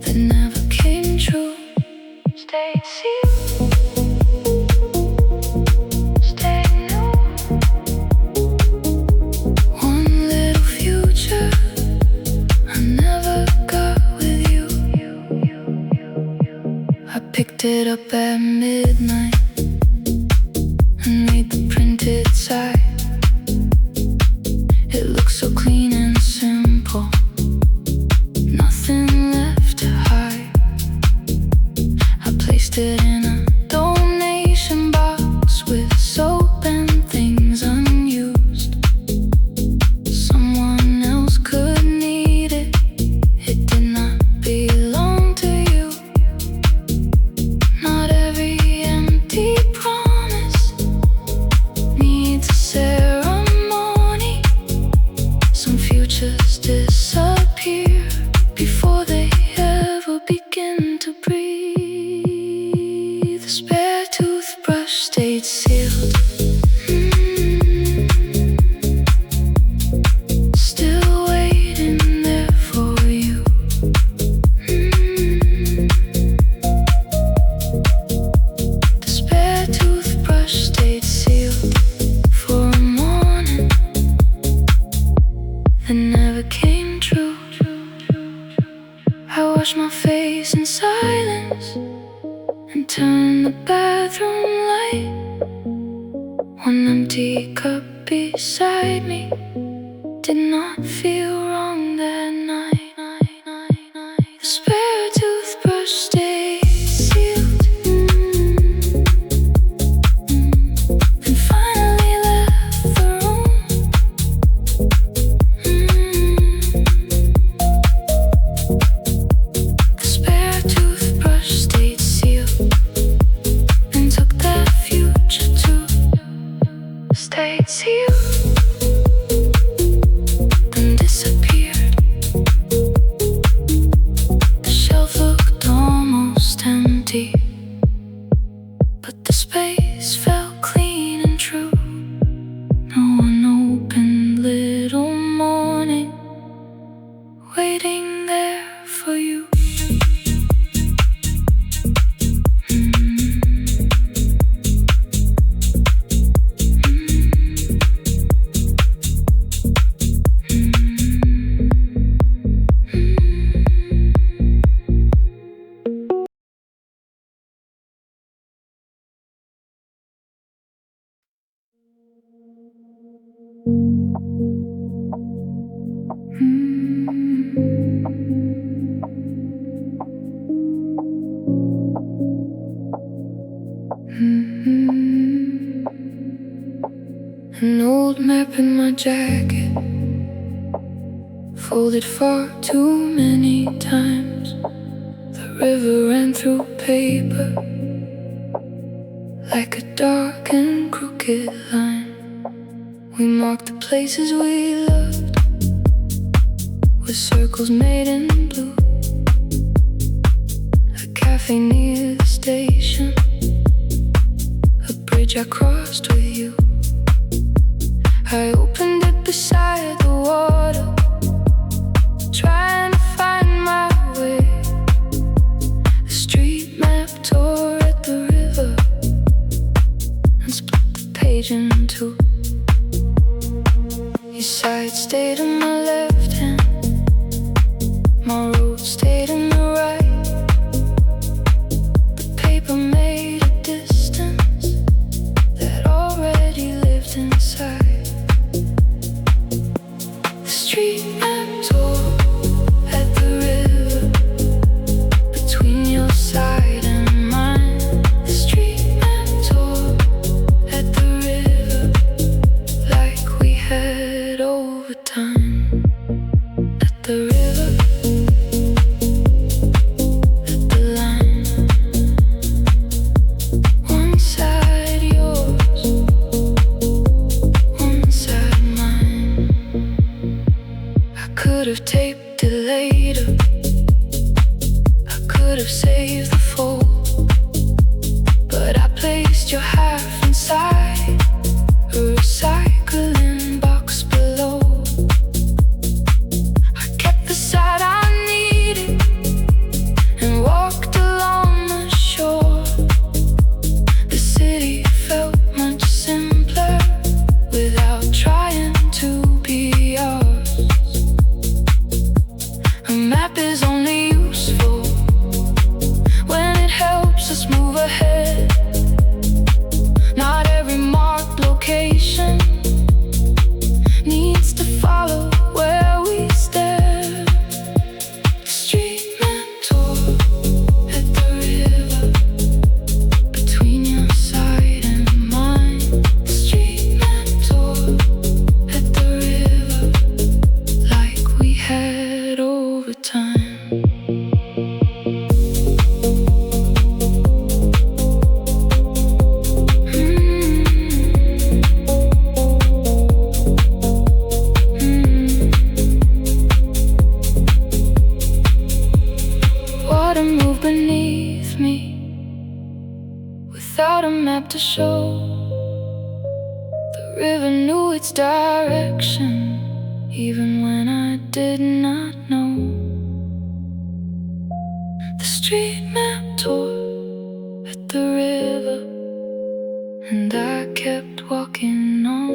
that never came true. Stayed sealed, stayed new. One little future I never got with you. I picked it up at midnight and made the printed side. It looks so clean and simple, nothing left to hide. I placed it in a donation box with soap and things unused. Someone else could need it. It did not belong to you. Not every empty promise needs a ceremony. Some futures disappear before they ever begin to breathe. The spare toothbrush stayed sealed. Still waiting there for you. The spare toothbrush stayed sealed for a morning that never came true. I washed my face in silence and turned the bathroom light. One empty cup beside me did not feel wrong that night. The spare toothbrush stayed sealed, and finally left the room. The spare toothbrush stayed sealed and took that future too. Stayed sealed, then disappeared. The shelf looked almost empty, but the space felt clean and true. No one opened little morning, waiting there for you. An old map in my jacket, folded far too many times. The river ran through paper like a dark and crooked line. We marked the places we loved with circles made in blue. A cafe near the station, a bridge bridge I crossed with you. I opened it beside the water, trying to find my way. The street map tore at the river and split the page in two. Your side stayed in my left hand, my road stayed in the right. The paper made a distance that already lived inside. The street map tore at the river between your side and mine. The street map tore at the river like we had overtime. At the river, at the line, one side yours, one side mine. I could have taped it later, I could have saved the fold, but I placed your half inside a recycling box below. I kept the side I needed and walked along the shore. The city felt much simpler without trying to be ours. A map is only useful when it helps us move ahead. Not every marked location needs to follow where we stare. The street map tore at the river between your side and mine. The street map tore at the river like we had overtime. Water moved beneath me without a map to show. The river knew its direction even when I did not know. The street map tore at the river and I kept walking on.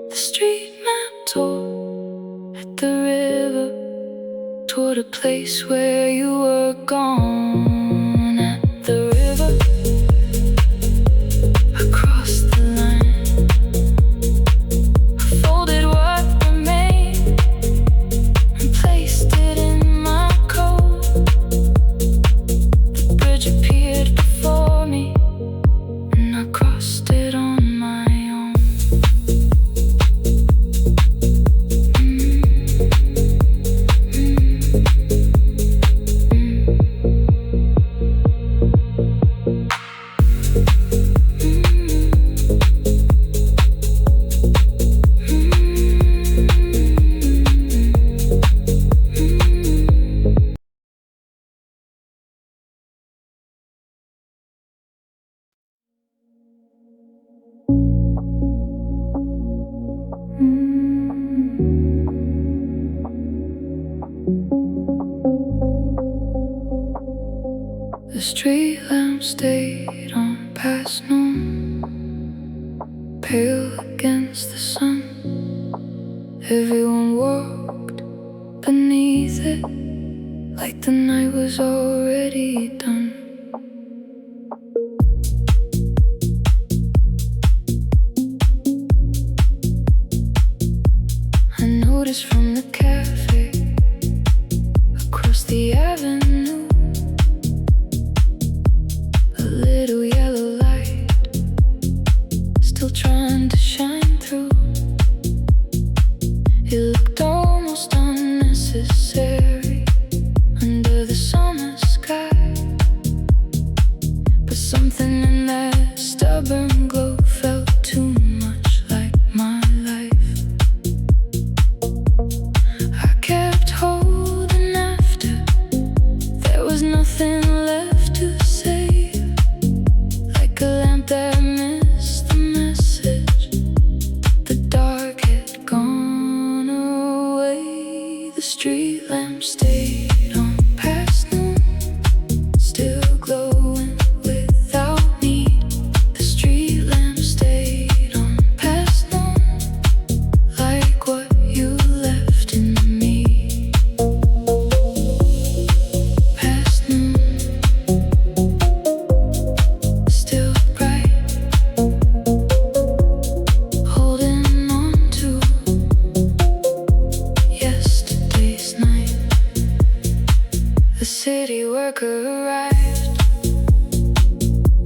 The street map tore at the river toward a place where you were gone. At the river, I crossed the line, I folded what remained and placed it in my coat. The bridge appeared before me and I crossed it on my own. The street lamp stayed on past noon, pale against the sun. Everyone walked beneath it like the night was already done. I noticed from the cafe across the avenue a little yellow light still trying to shine through. It looked almost unnecessary under the summer sky, but something in that stubborn glow felt too much like my life. I kept holding after, there was nothing left to save, like a lamp that missed the worker arrived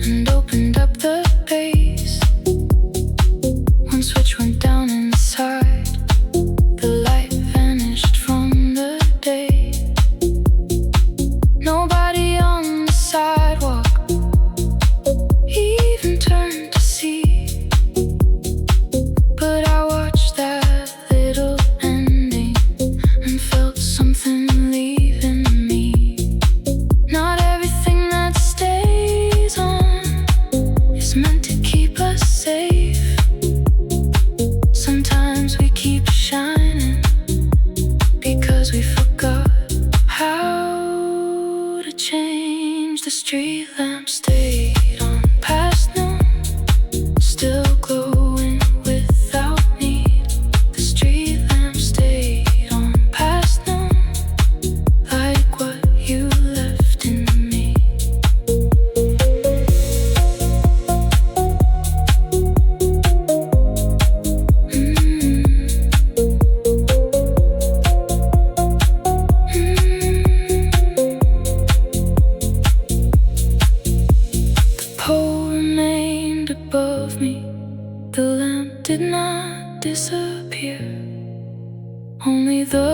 and opened up the base. One switch went down inside. The light vanished from the day. Nobody on the sidewalk even turned to see. But I watched that little ending and felt something leaving me. Not everything that stays on is meant to keep us safe. Sometimes we keep shining because we forgot how to change. The street lamp stayed on past noon, still glowing without need. The street lamp stayed on past noon, like what you left in me. The pole remained above me. The lamp did not disappear. Only the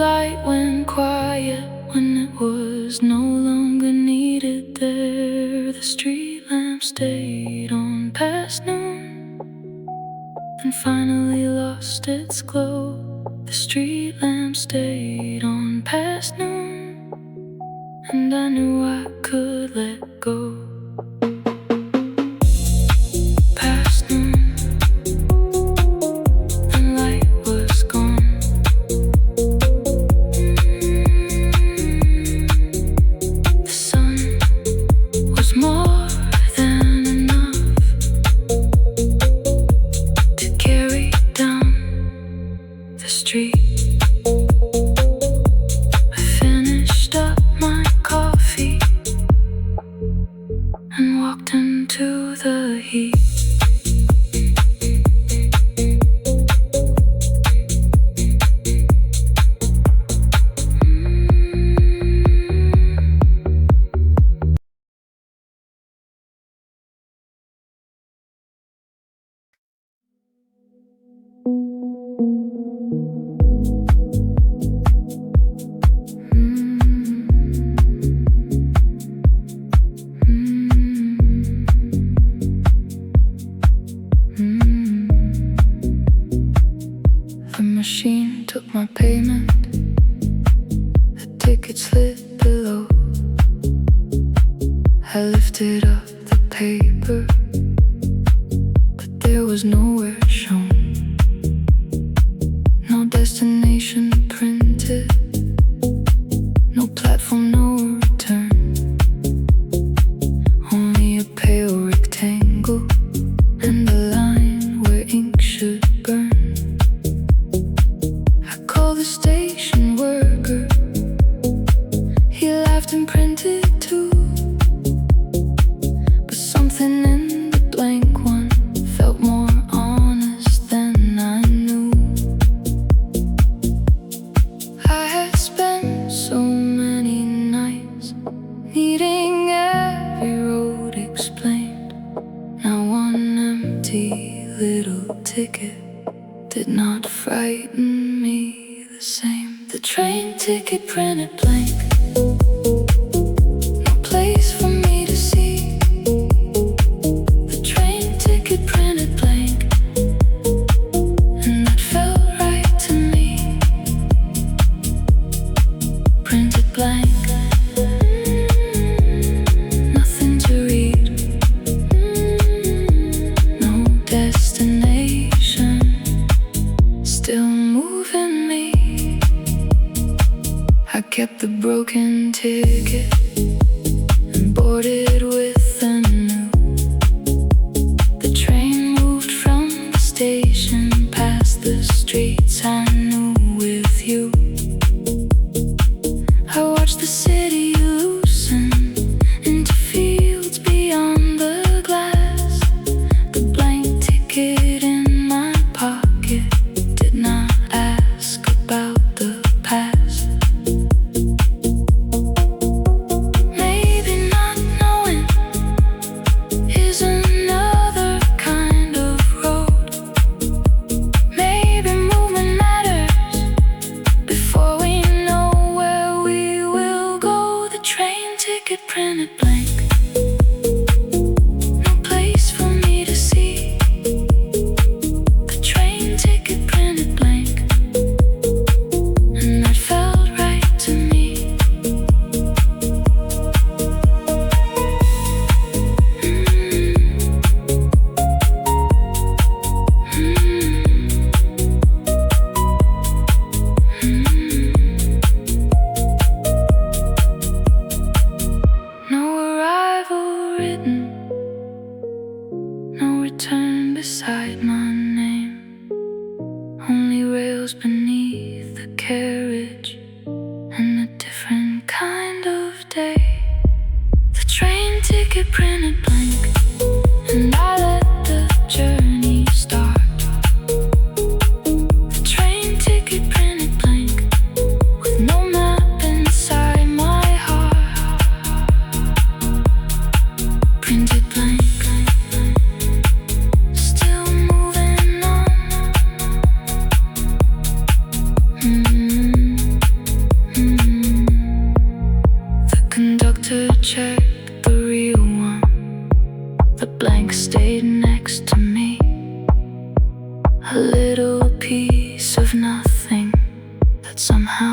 light went quiet when it was no longer needed there. The street lamp stayed on past noon and finally lost its glow. The street lamp stayed on past noon, and I knew I could let go. Past noon, and light was gone. The sun was more than enough to carry down the street. I finished up my coffee and walked into the heat. The machine took my payment. The ticket slid below. I lifted up the paper, but there was nowhere shown. No destination printed, no platform, no return. Only a pale rectangle and a line where ink should burn. I called the station worker. He laughed and printed too. But something in the blank one felt more honest than I knew. I had spent so many nights needing every road explained. Now one empty little ticket did not frighten me the same. The train ticket printed blank, no place for me to see. The train ticket printed blank, and that felt right to me. Printed blank, nothing to read, no destination, still moving me. I kept the broken ticket and boarded with a new. The train moved from the station past the streets I knew with you. I watched the city loosen into fields beyond the glass. The blank ticket in my pocket did not ask about the past. turned beside my name. Only rails beneath the carriage, and a different kind of day. The train ticket printed blank, and I let the journey start. The train ticket printed blank, with no map inside my heart. Printed blank, still moving on. The conductor checked the real one. The blank stayed next to me. A little piece of nothing that somehow